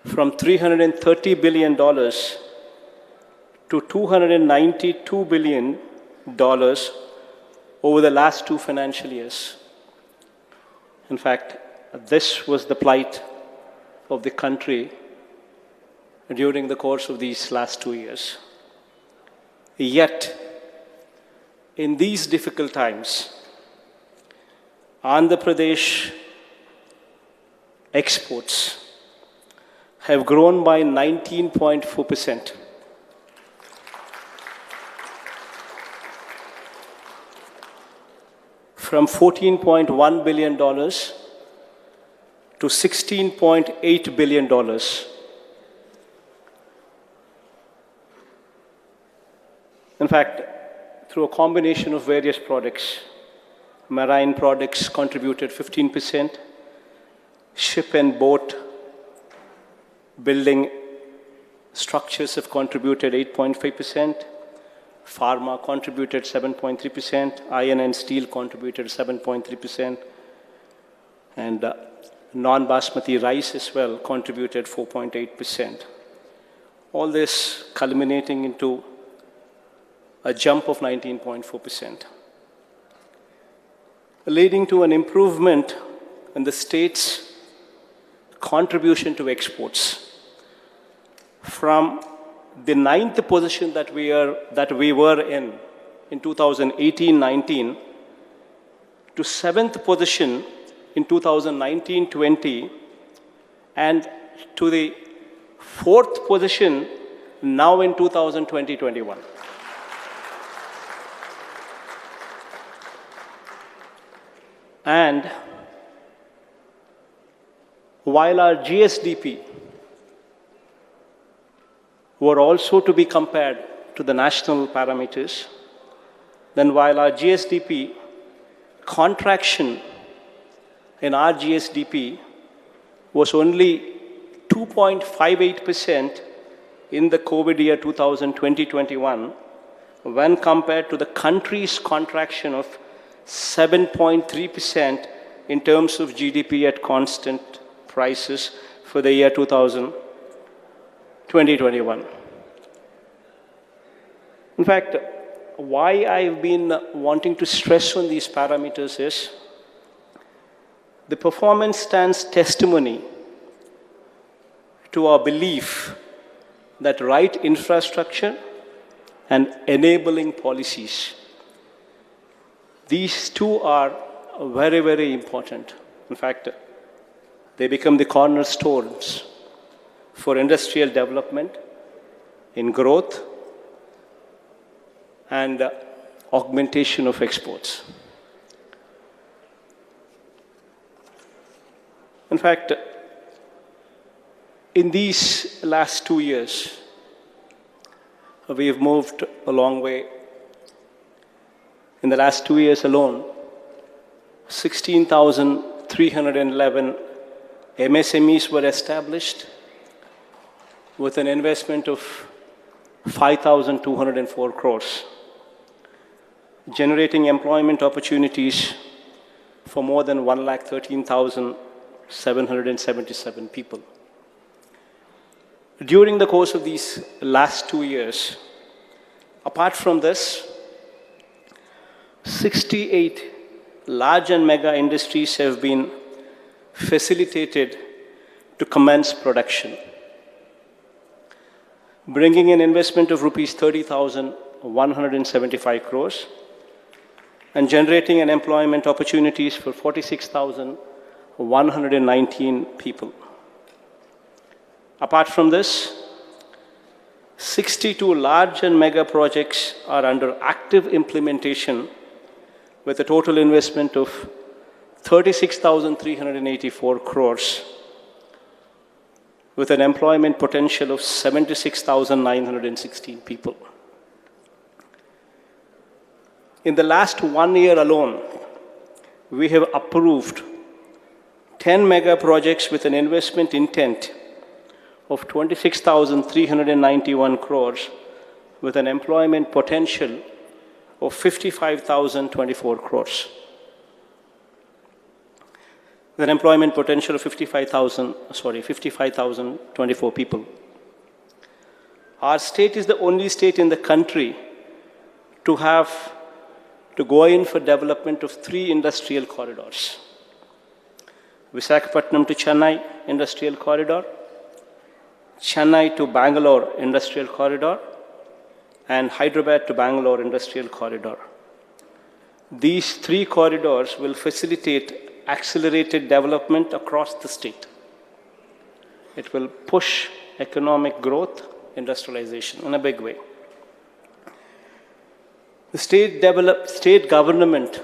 C: from $330 billion to $292 billion over the last 2 financial years. In fact, this was the plight of the country during the course of these last 2 years. Yet, in these difficult times, Andhra Pradesh exports have grown by 19.4%. From $14.1 billion to $16.8 billion. In fact, through a combination of various products, marine products contributed 15%, ship and boat building structures have contributed 8.5%, pharma contributed 7.3%, iron and steel contributed 7.3%, and non-basmati rice as well contributed 4.8%. All this culminating into a jump of 19.4%, leading to an improvement in the state's contribution to exports from the 9th position that we were in 2018-19 to 7th position in 2019-20 and to the 4th position now in 2020-21. And while our GSDP were also to be compared to the national parameters, then while our GSDP contraction in our GSDP was only 2.58% in the COVID year 2020-21 when compared to the country's contraction of 7.3% in terms of GDP at constant prices for the year 2021. In fact, why I've been wanting to stress on these parameters is the performance stands testimony to our belief that right infrastructure and enabling policies, these two are very, very important. In fact, they become the cornerstones for industrial development, in growth, and augmentation of exports. In fact, in these last 2 years, we have moved a long way. In the last 2 years alone, 16,311 MSMEs were established with an investment of 5,204 crores, generating employment opportunities for more than 113,777 people. During the course of these last 2 years, apart from this, 68 large and mega industries have been facilitated to commence production, bringing an investment of rupees 30,175 crores and generating an employment opportunities for 46,119 people. Apart from this, 62 large and mega projects are under active implementation with a total investment of 36,384 crores with an employment potential of 76,916 people. In the last 1 year alone, we have approved 10 mega projects with an investment intent of 26,391 crores with an employment potential of 55,024 crores. With an employment potential of 55,024 people. Our state is the only state in the country to go in for development of 3 industrial corridors. Visakhapatnam to Chennai Industrial Corridor, Chennai to Bangalore Industrial Corridor, and Hyderabad to Bangalore Industrial Corridor. These 3 corridors will facilitate accelerated development across the state. It will push economic growth, industrialization in a big way. The state government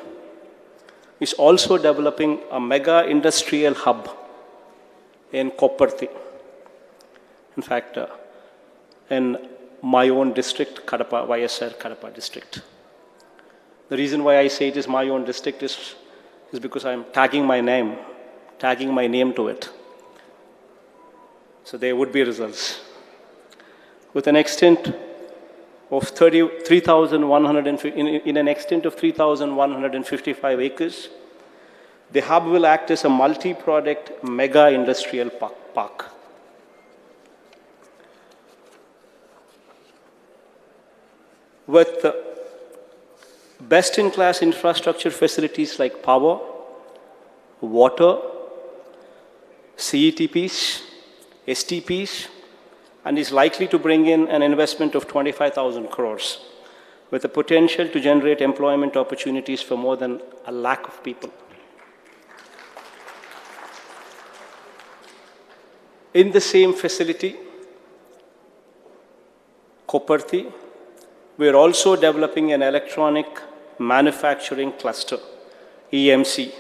C: is also developing a mega industrial hub in Kopparthi. In fact, in my own district, Kadapa, YSR Kadapa district. The reason why I say it is my own district is because I am tagging my name to it. So there would be results. With an extent of 3,155 acres, the hub will act as a multi-product mega industrial park. With best-in-class infrastructure facilities like power, water, CETPs, STPs, and is likely to bring in an investment of 25,000 crores with the potential to generate employment opportunities for more than 1 lakh of people. In the same facility, Kopparthi, we are also developing an electronic manufacturing cluster, EMC,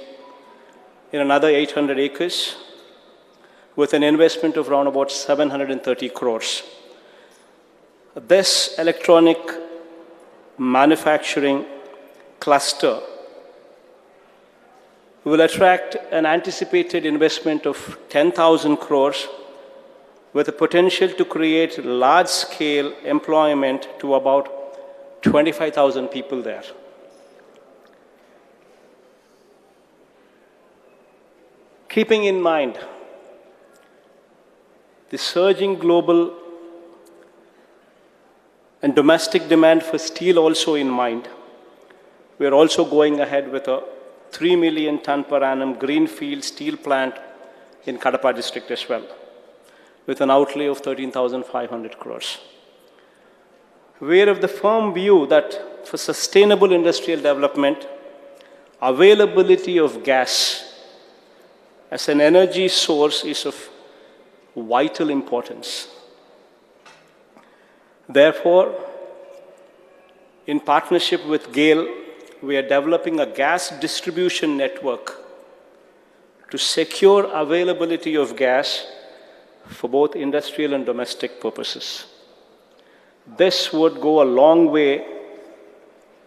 C: in another 800 acres with an investment of around about 730 crores. This electronic manufacturing cluster will attract an anticipated investment of 10,000 crores with the potential to create large-scale employment to about 25,000 people there. Keeping in mind the surging global and domestic demand for steel also in mind, we are also going ahead with a 3 million ton per annum greenfield steel plant in Kadapa district as well, with an outlay of 13,500 crores. We are of the firm view that for sustainable industrial development, availability of gas as an energy source is of vital importance. Therefore, in partnership with GAIL, we are developing a gas distribution network to secure availability of gas for both industrial and domestic purposes. This would go a long way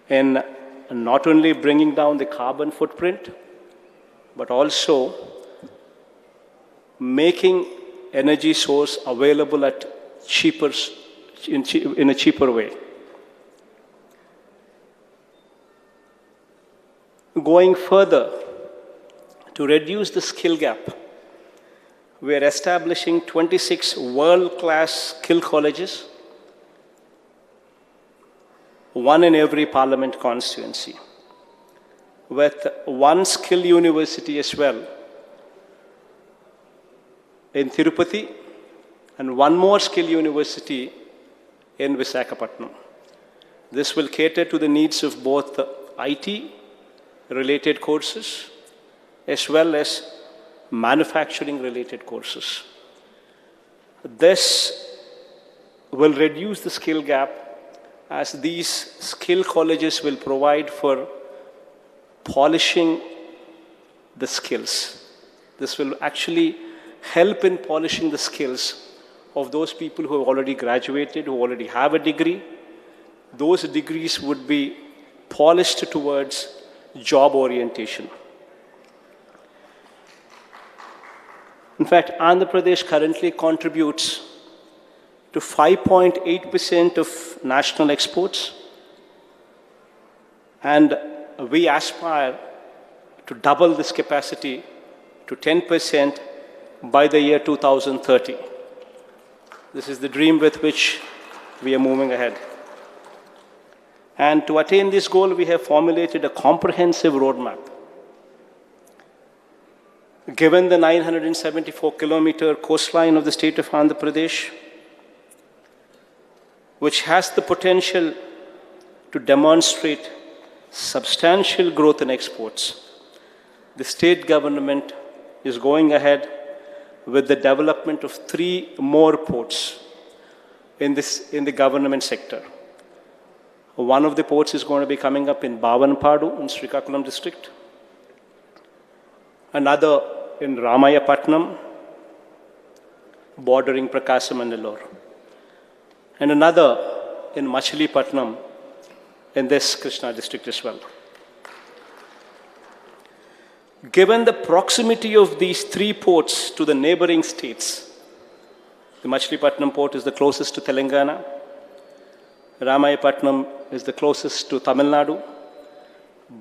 C: in not only bringing down the carbon footprint, but also making energy source available at in a cheaper way. Going further, to reduce the skill gap, we are establishing 26 world-class skill colleges, one in every parliament constituency, with one skill university as well in Tirupati and one more skill university in Visakhapatnam. This will cater to the needs of both IT-related courses as well as manufacturing-related courses. This will reduce the skill gap, as these skill colleges will provide for polishing the skills. This will actually help in polishing the skills of those people who have already graduated, who already have a degree. Those degrees would be polished towards job orientation. In fact, Andhra Pradesh currently contributes to 5.8% of national exports, and we aspire to double this capacity to 10% by the year 2030. This is the dream with which we are moving ahead. And to attain this goal, we have formulated a comprehensive roadmap. Given the 974-kilometer coastline of the state of Andhra Pradesh, which has the potential to demonstrate substantial growth in exports, the state government is going ahead with the development of 3 more ports in the government sector. One of the ports is going to be coming up in Bavanpadu in Srikakulam district, another in Ramayapatnam, bordering Prakasam and Nellore, and another in Machilipatnam in this Krishna district as well. Given the proximity of these 3 ports to the neighboring states, the Machilipatnam port is the closest to Telangana, Ramayapatnam is the closest to Tamil Nadu,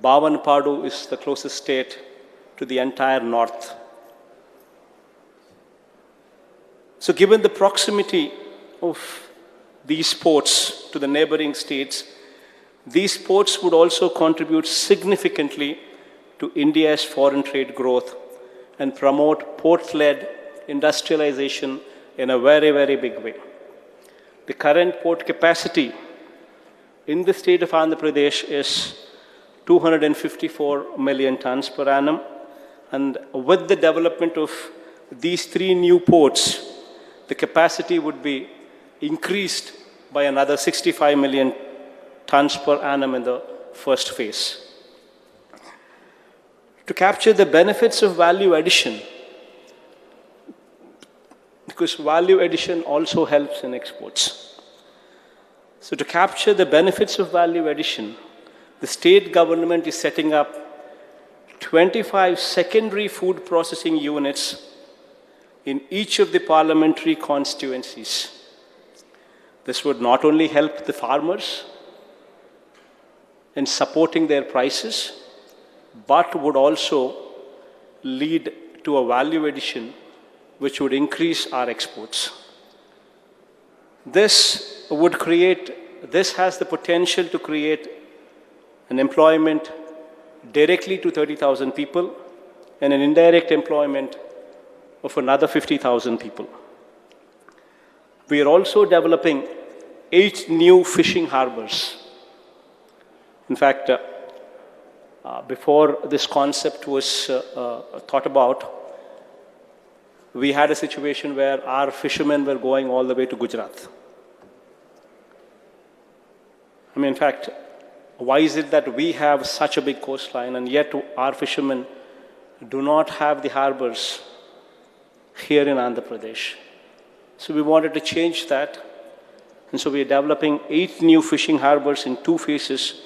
C: Bavanpadu is the closest state to the entire north. So given the proximity of these ports to the neighboring states, these ports would also contribute significantly to India's foreign trade growth and promote port-led industrialization in a very, very big way. The current port capacity in the state of Andhra Pradesh is 254 million tons per annum, and with the development of these 3 new ports, the capacity would be increased by another 65 million tons per annum in the first phase. To capture the benefits of value addition, because value addition also helps in exports. So to capture the benefits of value addition, the state government is setting up 25 secondary food processing units in each of the parliamentary constituencies. This would not only help the farmers in supporting their prices, but would also lead to a value addition which would increase our exports. This has the potential to create an employment directly to 30,000 people and an indirect employment of another 50,000 people. We are also developing 8 new fishing harbors. In fact, before this concept was thought about, we had a situation where our fishermen were going all the way to Gujarat. I mean, in fact, why is it that we have such a big coastline and yet our fishermen do not have the harbors here in Andhra Pradesh? So we wanted to change that. And so we are developing 8 new fishing harbors in 2 phases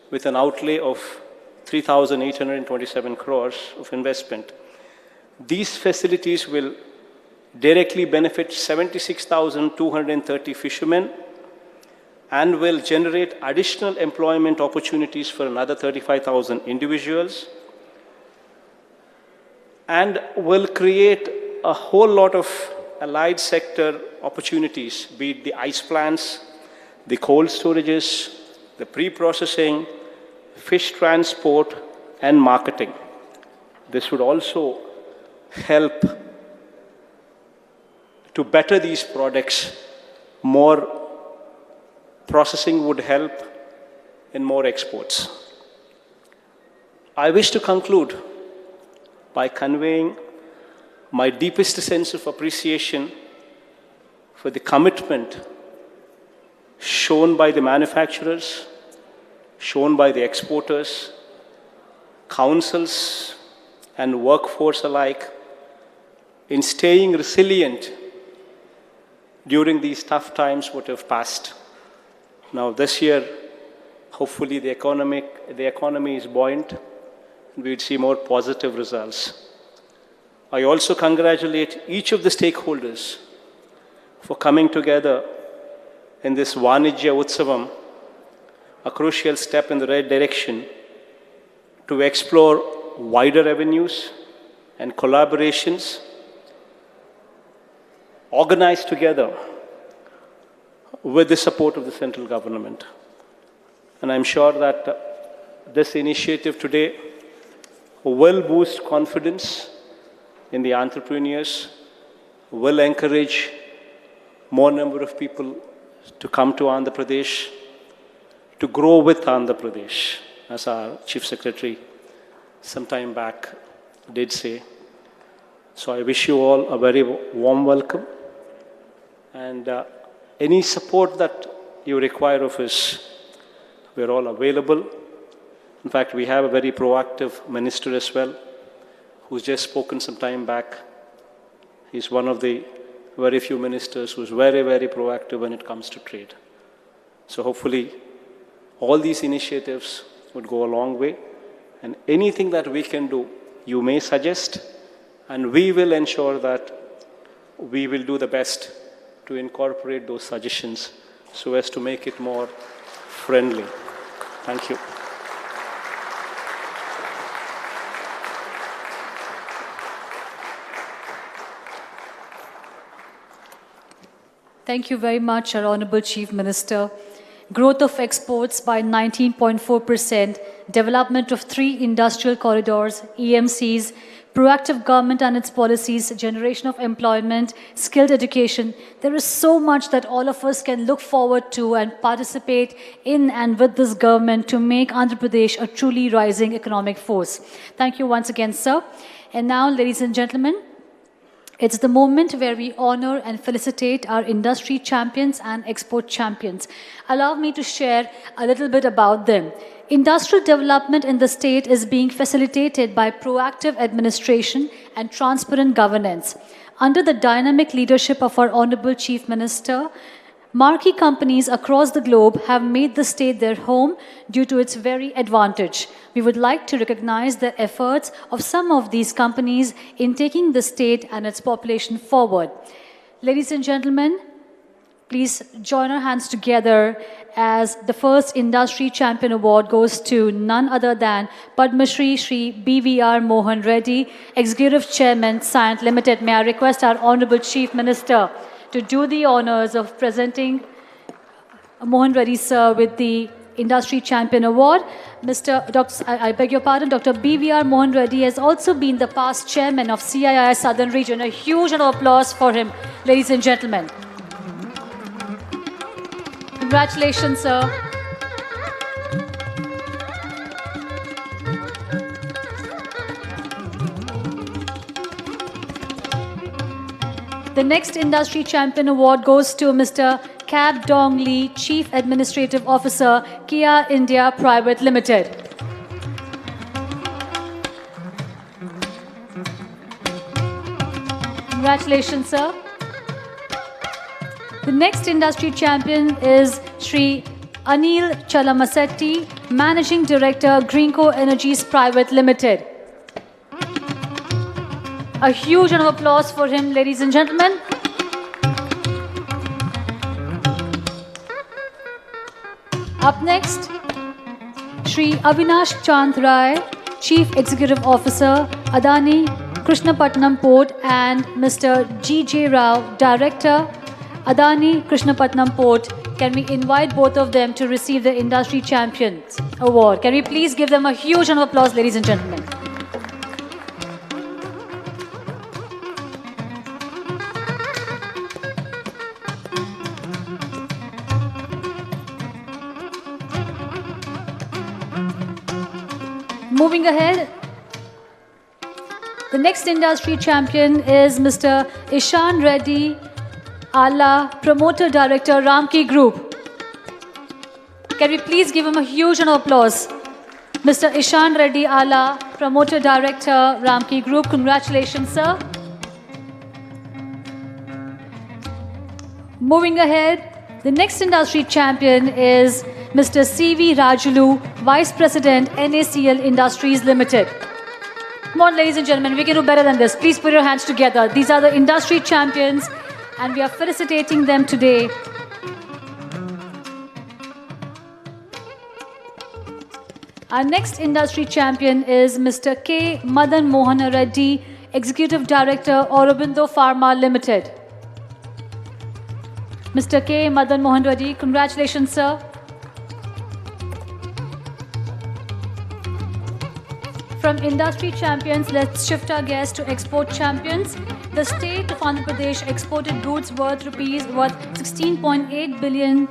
C: with an outlay of 3,827 crores of investment. These facilities will directly benefit 76,230 fishermen and will generate additional employment opportunities for another 35,000 individuals and will create a whole lot of allied sector opportunities, be it the ice plants, the cold storages, the pre-processing, fish transport, and marketing. This would also help to better these products. More processing would help in more exports. I wish to conclude by conveying my deepest sense of appreciation for the commitment shown by the manufacturers, shown by the exporters, councils, and workforce alike in staying resilient during these tough times what have passed. Now this year, hopefully the economy is buoyant and we'd see more positive results. I also congratulate each of the stakeholders for coming together in this Vanijya Utsavam, a crucial step in the right direction to explore wider avenues and collaborations organized together with the support of the central government. And I'm sure that this initiative today will boost confidence in the entrepreneurs, will encourage more number of people to come to Andhra Pradesh, to grow with Andhra Pradesh, as our Chief Secretary some time back did say. So I wish you all a very warm welcome, and any support that you require of us, we're all available. In fact, we have a very proactive minister as well, who's just spoken some time back. He's one of the very few ministers who's very, very proactive when it comes to trade. So hopefully, all these initiatives would go a long way. And anything that we can do, you may suggest, and we will ensure that we will do the best to incorporate those suggestions so as to make it more friendly. Thank you.
A: Thank you very much, our Honorable Chief Minister. Growth of exports by 19.4%, development of 3 industrial corridors, EMCs, proactive government and its policies, generation of employment, skilled education. There is so much that all of us can look forward to and participate in and with this government to make Andhra Pradesh a truly rising economic force. Thank you once again, sir. And now, ladies and gentlemen, it's the moment where we honor and felicitate our industry champions and export champions. Allow me to share a little bit about them. Industrial development in the state is being facilitated by proactive administration and transparent governance. Under the dynamic leadership of our Honorable Chief Minister, marquee companies across the globe have made the state their home due to its very advantage. We would like to recognize the efforts of some of these companies in taking the state and its population forward. Ladies and gentlemen, Please join our hands together as the first Industry Champion Award goes to none other than Padma Shri Shri BVR Mohan Reddy, Executive Chairman, Cyient Limited. May I request our Honorable Chief Minister to do the honors of presenting Mohan Reddy sir with the Industry Champion Award. I beg your pardon, Dr. BVR Mohan Reddy has also been the past chairman of CII Southern Region. A huge round of applause for him, ladies and gentlemen. Congratulations, sir. The next Industry Champion Award goes to Mr. Kap Dong Lee, Chief Administrative Officer, Kia India Private Limited. Congratulations, sir. The next Industry Champion is Shri Anil Chalamasetti, Managing Director, Greenco Energies Private Limited. A huge round of applause for him, ladies and gentlemen. Up next, Shri Avinash Chand Rai, Chief Executive Officer, Adani Krishnapatnam Port, and Mr. G.J. Rao, Director, Adani Krishnapatnam Port. Can we invite both of them to receive the Industry Champions Award? Can we please give them a huge round of applause, ladies and gentlemen? Moving ahead, the next Industry Champion is Mr. Ishan Reddy Alla, Promoter Director, Ramki Group. Can we please give him a huge round of applause? Mr. Ishan Reddy Alla, Promoter Director, Ramki Group. Congratulations, sir. Moving ahead, the next Industry Champion is Mr. C.V. Rajulu, Vice President, NACL Industries Limited. Come on, ladies and gentlemen, we can do better than this. Please put your hands together. These are the Industry Champions, and we are felicitating them today. Our next Industry Champion is Mr. K. Madan Mohan Reddy, Executive Director, Aurobindo Pharma Limited. Mr. K. Madan Mohan Reddy, congratulations, sir. From Industry Champions, let's shift our gaze to Export Champions. The state of Andhra Pradesh exported goods worth 16.8 billion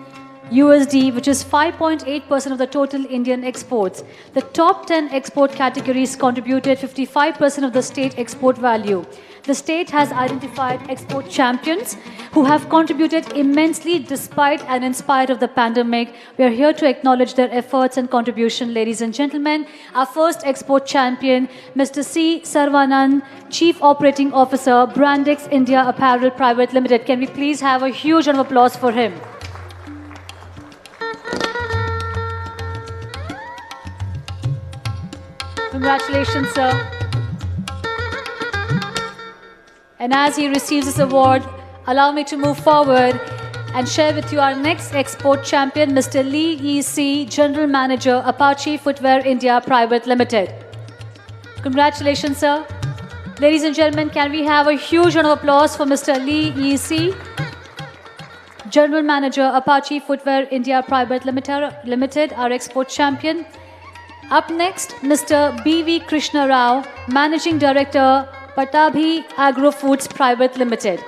A: USD, which is 5.8% of the total Indian exports. The top 10 export categories contributed 55% of the state export value. The state has identified export champions who have contributed immensely despite and in spite of the pandemic. We are here to acknowledge their efforts and contribution, ladies and gentlemen. Our first export champion, Mr. C. Sarvanand, Chief Operating Officer, Brandex India Apparel Private Limited. Can we please have a huge round of applause for him? Congratulations, sir. And as he receives this award, allow me to move forward and share with you our next export champion, Mr. Lee E.C., General Manager, Apache Footwear India Private Limited. Congratulations, sir. Ladies and gentlemen, can we have a huge round of applause for Mr. Lee E.C., General Manager, Apache Footwear India Private Limited, our export champion. Up next, Mr. B.V. Krishna Rao, Managing Director, Patabhi Agro Foods Private Limited.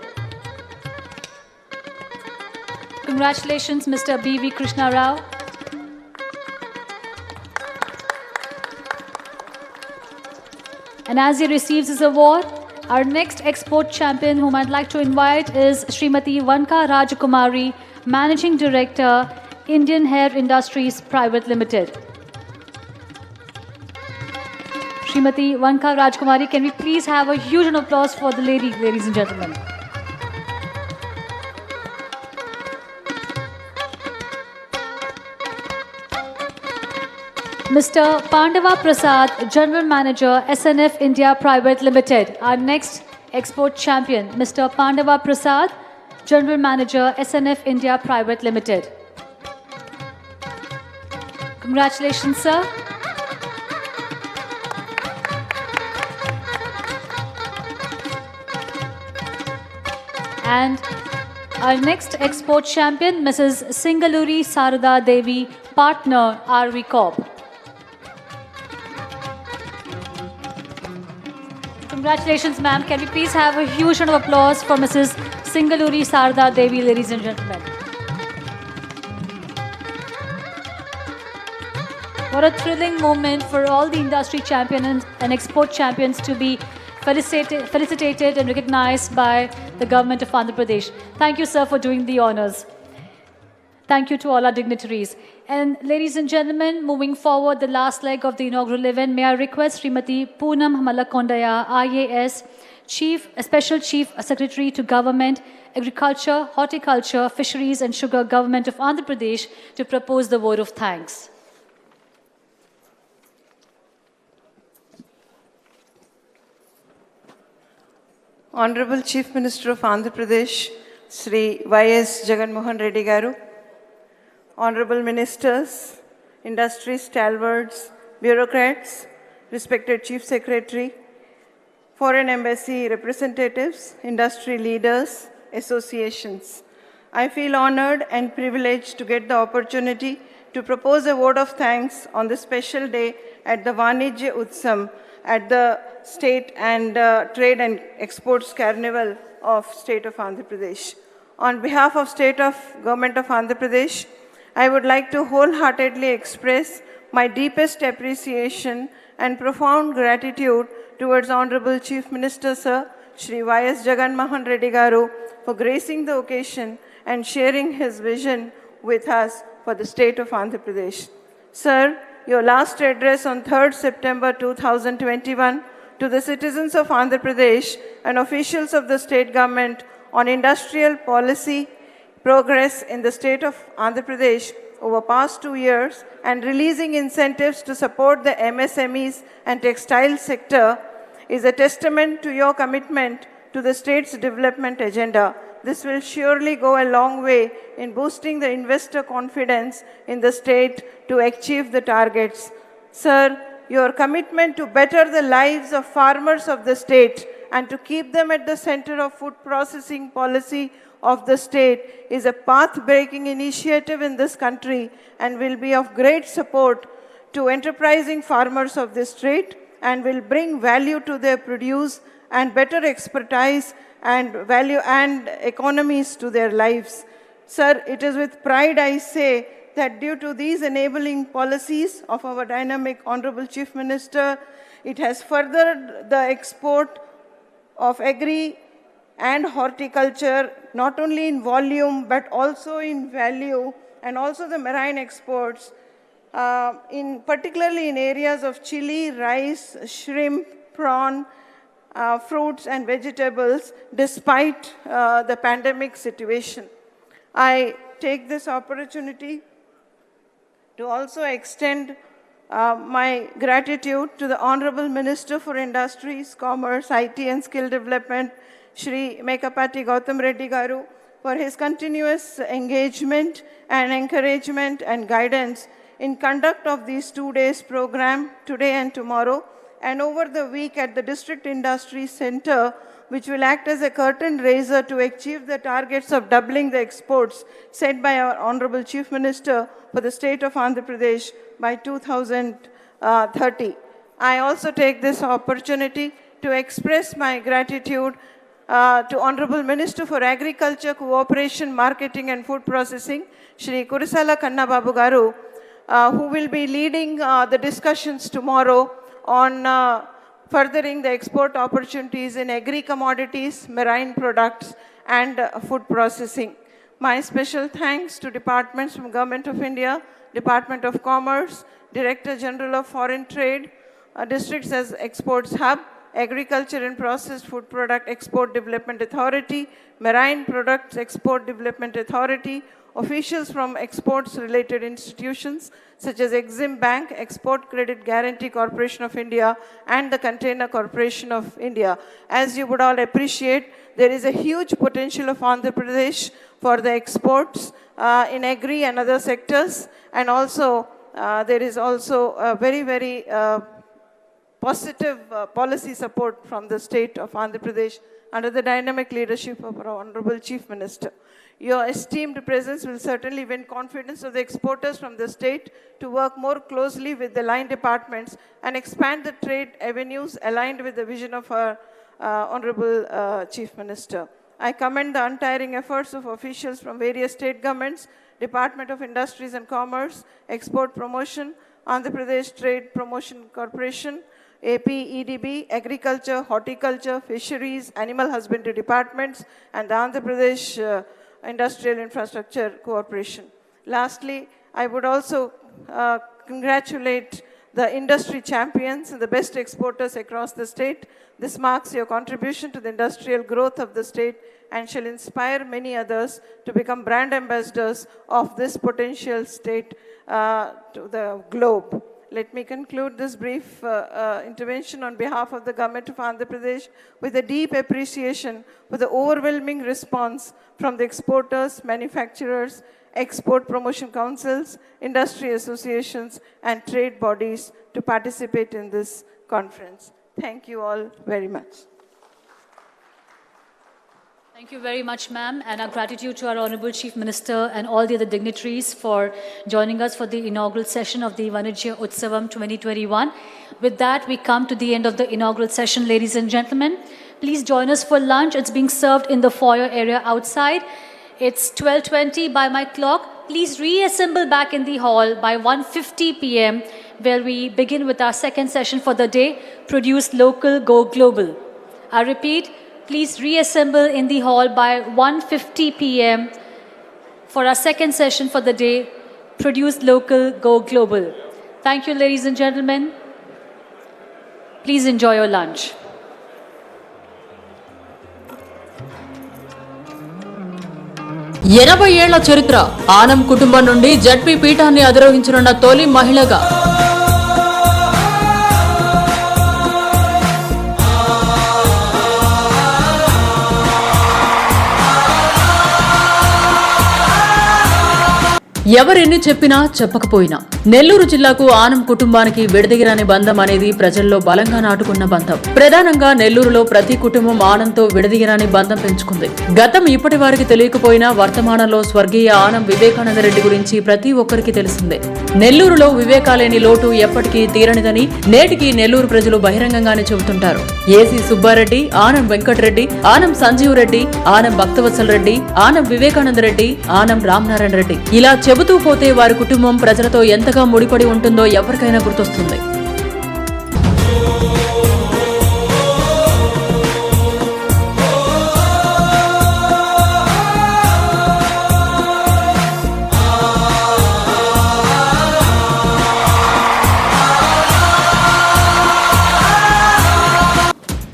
A: Congratulations, Mr. B.V. Krishna Rao. And as he receives his award, our next export champion whom I'd like to invite is Srimati Vanka Rajakumari, Managing Director, Indian Hair Industries Private Limited. Srimati Vanka Rajkumari, can we please have a huge applause for the lady, ladies and gentlemen. Mr. Pandava Prasad, General Manager, SNF India Private Limited. Our next export champion, Mr. Pandava Prasad, General Manager, SNF India Private Limited. Congratulations, sir. And our next export champion, Mrs. Singaluri Sarada Devi, partner, RV Corp. Congratulations, ma'am. Can we please have a huge round of applause for Mrs. Singaluri Sarada Devi, ladies and gentlemen. What a thrilling moment for all the industry champions and export champions to be felicitated and recognized by the government of Andhra Pradesh. Thank you, sir, for doing the honors. Thank you to all our dignitaries. And ladies and gentlemen, moving forward, the last leg of the inaugural event, may I request Srimati Poonam Malakondaya, IAS, Special Chief Secretary to Government, Agriculture, Horticulture, Fisheries and Sugar, Government of Andhra Pradesh, to propose the vote of thanks.
H: Honorable Chief Minister of Andhra Pradesh, Sri Y.S. Jagan Mohan Reddy Garu, Honorable Ministers, industry stalwarts, bureaucrats, respected Chief Secretary, Foreign Embassy representatives, industry leaders, associations. I feel honored and privileged to get the opportunity to propose a vote of thanks on this special day at the Vanijya Utsav at the State and Trade and Exports Carnival of State of Andhra Pradesh. On behalf of Government of Andhra Pradesh, I would like to wholeheartedly express my deepest appreciation and profound gratitude towards Honorable Chief Minister Sir, Shri Y.S. Jagan Mohan Reddy Garu, for gracing the occasion and sharing his vision with us for the state of Andhra Pradesh. Sir, your last address on 3rd September 2021 to the citizens of Andhra Pradesh and officials of the state government on industrial policy progress in the state of Andhra Pradesh over past 2 years and releasing incentives to support the MSMEs and textile sector is a testament to your commitment to the state's development agenda. This will surely go a long way in boosting the investor confidence in the state to achieve the targets. Sir, your commitment to better the lives of farmers of the state and to keep them at the center of food processing policy of the state is a path-breaking initiative in this country and will be of great support to enterprising farmers of this state and will bring value to their produce and better expertise and value and economies to their lives. Sir, it is with pride I say that due to these enabling policies of our dynamic Honorable Chief Minister, it has furthered the export of agri and horticulture, not only in volume but also in value, and also the marine exports, particularly in areas of chili, rice, shrimp, prawn, fruits and vegetables, despite the pandemic situation. I take this opportunity to also extend my gratitude to the Honorable Minister for Industries, Commerce, IT and Skill Development, Shri Mekapati Gautam Reddy Garu, for his continuous engagement and encouragement and guidance in conduct of these 2 days program today and tomorrow, and over the week at the District Industry Center, which will act as a curtain raiser to achieve the targets of doubling the exports set by our Honorable Chief Minister for the state of Andhra Pradesh by 2030. I also take this opportunity to express my gratitude to Honorable Minister for Agriculture, Cooperation, Marketing and Food Processing, Shri Kurisala Kanna Babu Garu, who will be leading the discussions tomorrow on furthering the export opportunities in agri-commodities, marine products and food processing. My special thanks to departments from Government of India, Department of Commerce, Director General of Foreign Trade, districts as Exports Hub, Agriculture and Processed Food Product Export Development Authority, Marine Products Export Development Authority, officials from exports-related institutions such as Exim Bank, Export Credit Guarantee Corporation of India, and the Container Corporation of India. As you would all appreciate, there is a huge potential of Andhra Pradesh for the exports in agri and other sectors, and also there is also a very, very positive policy support from the state of Andhra Pradesh under the dynamic leadership of our Honorable Chief Minister. Your esteemed presence will certainly win confidence of the exporters from the state to work more closely with the line departments and expand the trade avenues aligned with the vision of our Honorable Chief Minister. I commend the untiring efforts of officials from various state governments, Department of Industries and Commerce, Export Promotion, Andhra Pradesh Trade Promotion Corporation, AP, EDB, Agriculture, Horticulture, Fisheries, Animal Husbandry Departments, and the Andhra Pradesh Industrial Infrastructure Corporation. Lastly, I would also congratulate the industry champions and the best exporters across the state. This marks your contribution to the industrial growth of the state and shall inspire many others to become brand ambassadors of this potential state to the globe. Let me conclude this brief intervention on behalf of the Government of Andhra Pradesh with a deep appreciation for the overwhelming response from the exporters, manufacturers, export promotion councils, industry associations, and trade bodies to participate in this conference. Thank you all very much.
A: Thank you very much, ma'am, and our gratitude to our Honorable Chief Minister and all the other dignitaries for joining us for the inaugural session of the Vanijya Utsavam 2021. With that, we come to the end of the inaugural session, ladies and gentlemen. Please join us for lunch. It's being served in the foyer area outside. It's 12:20 by my clock. Please reassemble back in the hall by 1:50 p.m., where we begin with our second session for the day, Produce Local, Go Global. I repeat, please reassemble in the hall by 1:50 p.m. for our second session for the day, Produce Local, Go Global. Thank you, ladies and gentlemen. Please enjoy your lunch.
I: ఎనభై ఏళ్ల చరిత్ర ఆనం కుటుంబం నుండి ZP పీఠాన్ని అధిరోహించనున్న తొలి మహిళగా ఎవరెన్ని చెప్పినా చెప్పకపోయినా నెల్లూరు జిల్లాకు ఆనం కుటుంబానికి విడదీయరాని బంధం అనేది ప్రజల్లో బలంగా నాటుకున్న బంధం. ప్రధానంగా నెల్లూరులో ప్రతి కుటుంబం ఆనంతో విడదీయరాని బంధం పెంచుకుంది. గతం ఇప్పటి వారికి తెలియకపోయినా వర్తమానంలో స్వర్గీయ ఆనం వివేకానంద రెడ్డి గురించి ప్రతి ఒక్కరికి తెలిసిందే. నెల్లూరులో వివేకాలేని లోటు ఎప్పటికీ తీరనిదని నేటికి నెల్లూరు ప్రజలు బహిరంగంగానే చెబుతుంటారు. ఏసీ సుబ్బారెడ్డి, ఆనం వెంకటరెడ్డి, ఆనం సంజీవ్ రెడ్డి, ఆనం భక్తవత్సల రెడ్డి, ఆనం వివేకానంద రెడ్డి, ఆనం రామనారాయణ రెడ్డి ఇలా చెబుతూ పోతే వారి కుటుంబం ప్రజలతో ఎంతగా ముడిపడి ఉంటుందో ఎవరికైనా గుర్తొస్తుంది.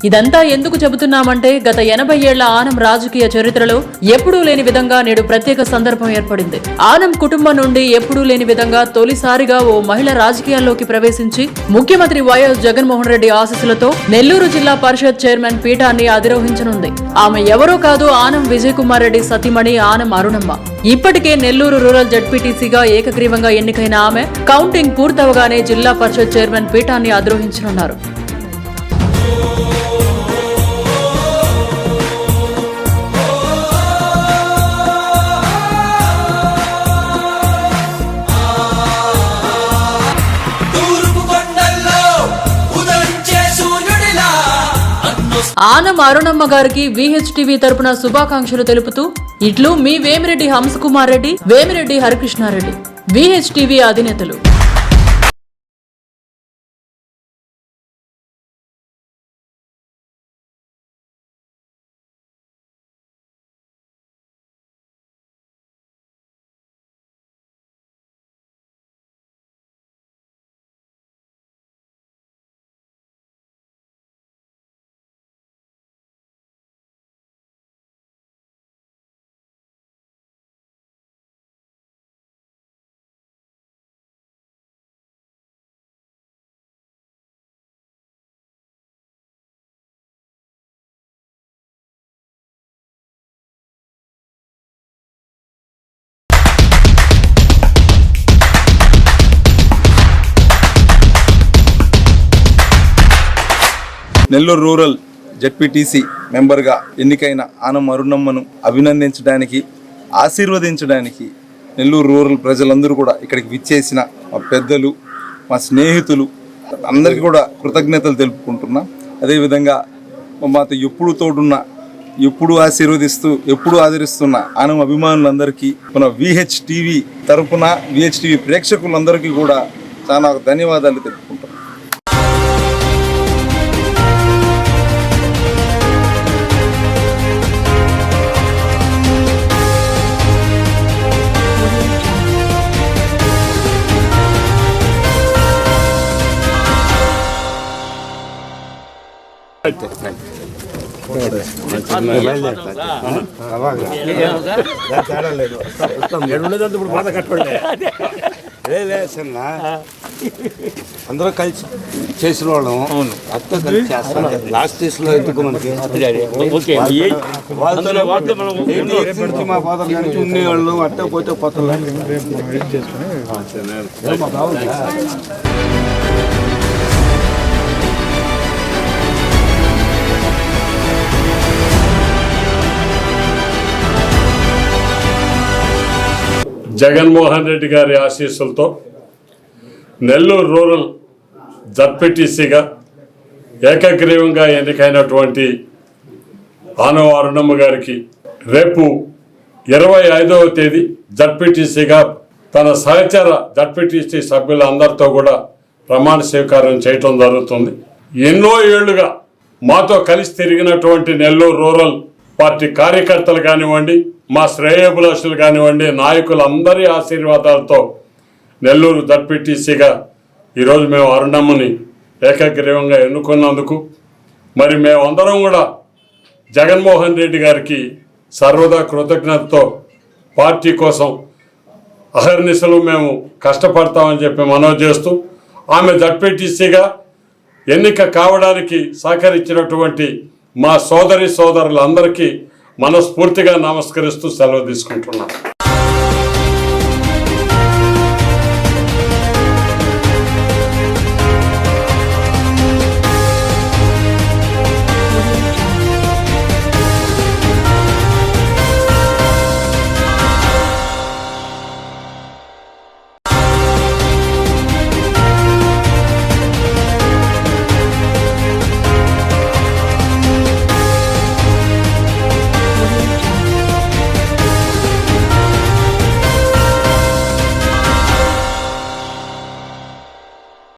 I: ఇదంతా ఎందుకు చెబుతున్నామంటే గత 80 ఏళ్ల ఆనం రాజకీయ చరిత్రలో ఎప్పుడూ లేని విధంగా నేడు ప్రత్యేక సందర్భం ఏర్పడింది. ఆనం కుటుంబం నుండి ఎప్పుడూ లేని విధంగా తొలిసారిగా ఓ మహిళ రాజకీయాల్లోకి ప్రవేశించి ముఖ్యమంత్రి వైఎస్ జగన్మోహన్ రెడ్డి ఆశీస్సులతో నెల్లూరు జిల్లా పరిషత్ చైర్మన్ పీఠాన్ని అధిరోహించనుంది. ఆమె ఎవరో కాదు, ఆనం విజయ్ కుమార్ రెడ్డి సతీమణి ఆనం అరుణమ్మ. ఇప్పటికే నెల్లూరు రూరల్ జడ్పీటీసీగా ఏకగ్రీవంగా ఎన్నికైన ఆమె కౌంటింగ్ పూర్తవగానే జిల్లా పరిషత్ చైర్మన్ పీఠాన్ని అధిరోహించనున్నారు. ఆనం అరుణమ్మ గారికి VHTV తరపున శుభాకాంక్షలు తెలుపుతూ ఇట్లు మీ వేమిరెడ్డి హంసకుమార్ రెడ్డి, వేమిరెడ్డి హరికృష్ణారెడ్డి, VHTV అధినేతలు.
J: నెల్లూరు రూరల్ జెడ్పీటీసీ మెంబర్గా ఎన్నికైన ఆనం అరుణమ్మను అభినందించడానికి, ఆశీర్వదించడానికి నెల్లూరు రూరల్ ప్రజలందరూ కూడా ఇక్కడికి విచ్చేసిన మా పెద్దలు, మా స్నేహితులు అందరికీ కూడా కృతజ్ఞతలు తెలుపుకుంటున్నాం. అదేవిధంగా మాతో ఎప్పుడు తోడున్న, ఎప్పుడు ఆశీర్వదిస్తూ, ఎప్పుడు ఆదరిస్తున్న ఆనం అభిమానులందరికీ మన VHTV తరఫున VHTV ప్రేక్షకులందరికీ కూడా చాలా ధన్యవాదాలు తెలుపుకుంటున్నాం.
K: అందరూ కలిసి చేసిన వాళ్ళం. అత్త కలిసి చేస్తాం. లాస్ట్ డేస్లో ఎందుకు మనకి మా ఫాదర్ కలిసి ఉండేవాళ్ళు. అట్ట పోతే పోతాం.
L: జగన్మోహన్ రెడ్డి గారి ఆశీస్సులతో నెల్లూరు రూరల్ జడ్పీటీసీగా ఏకగ్రీవంగా ఎన్నికైనటువంటి ఆనం అరుణమ్మ గారికి రేపు 25వ తేదీ జడ్పీటీసీగా తన సహచర జడ్పీటీసీ సభ్యులందరితో కూడా ప్రమాణ స్వీకారం చేయటం జరుగుతుంది. ఎన్నో ఏళ్లుగా మాతో కలిసి తిరిగినటువంటి నెల్లూరు రూరల్ పార్టీ కార్యకర్తలు కానివ్వండి, మా శ్రేయోభిలాషులు కానివ్వండి, నాయకులందరి ఆశీర్వాదాలతో నెల్లూరు జడ్పీటీసీగా ఈరోజు మేము అరుణమ్మని ఏకగ్రీవంగా ఎన్నుకున్నందుకు మరి మేమందరం కూడా జగన్మోహన్ రెడ్డి గారికి సర్వదా కృతజ్ఞతతో పార్టీ కోసం అహర్నిశలు మేము కష్టపడతామని చెప్పి మనవి చేస్తూ, ఆమె జడ్పీటీసీగా ఎన్నిక కావడానికి సహకరించినటువంటి మా సోదరులందరికీ మనస్ఫూర్తిగా నమస్కరిస్తూ సెలవు తీసుకుంటున్నాను.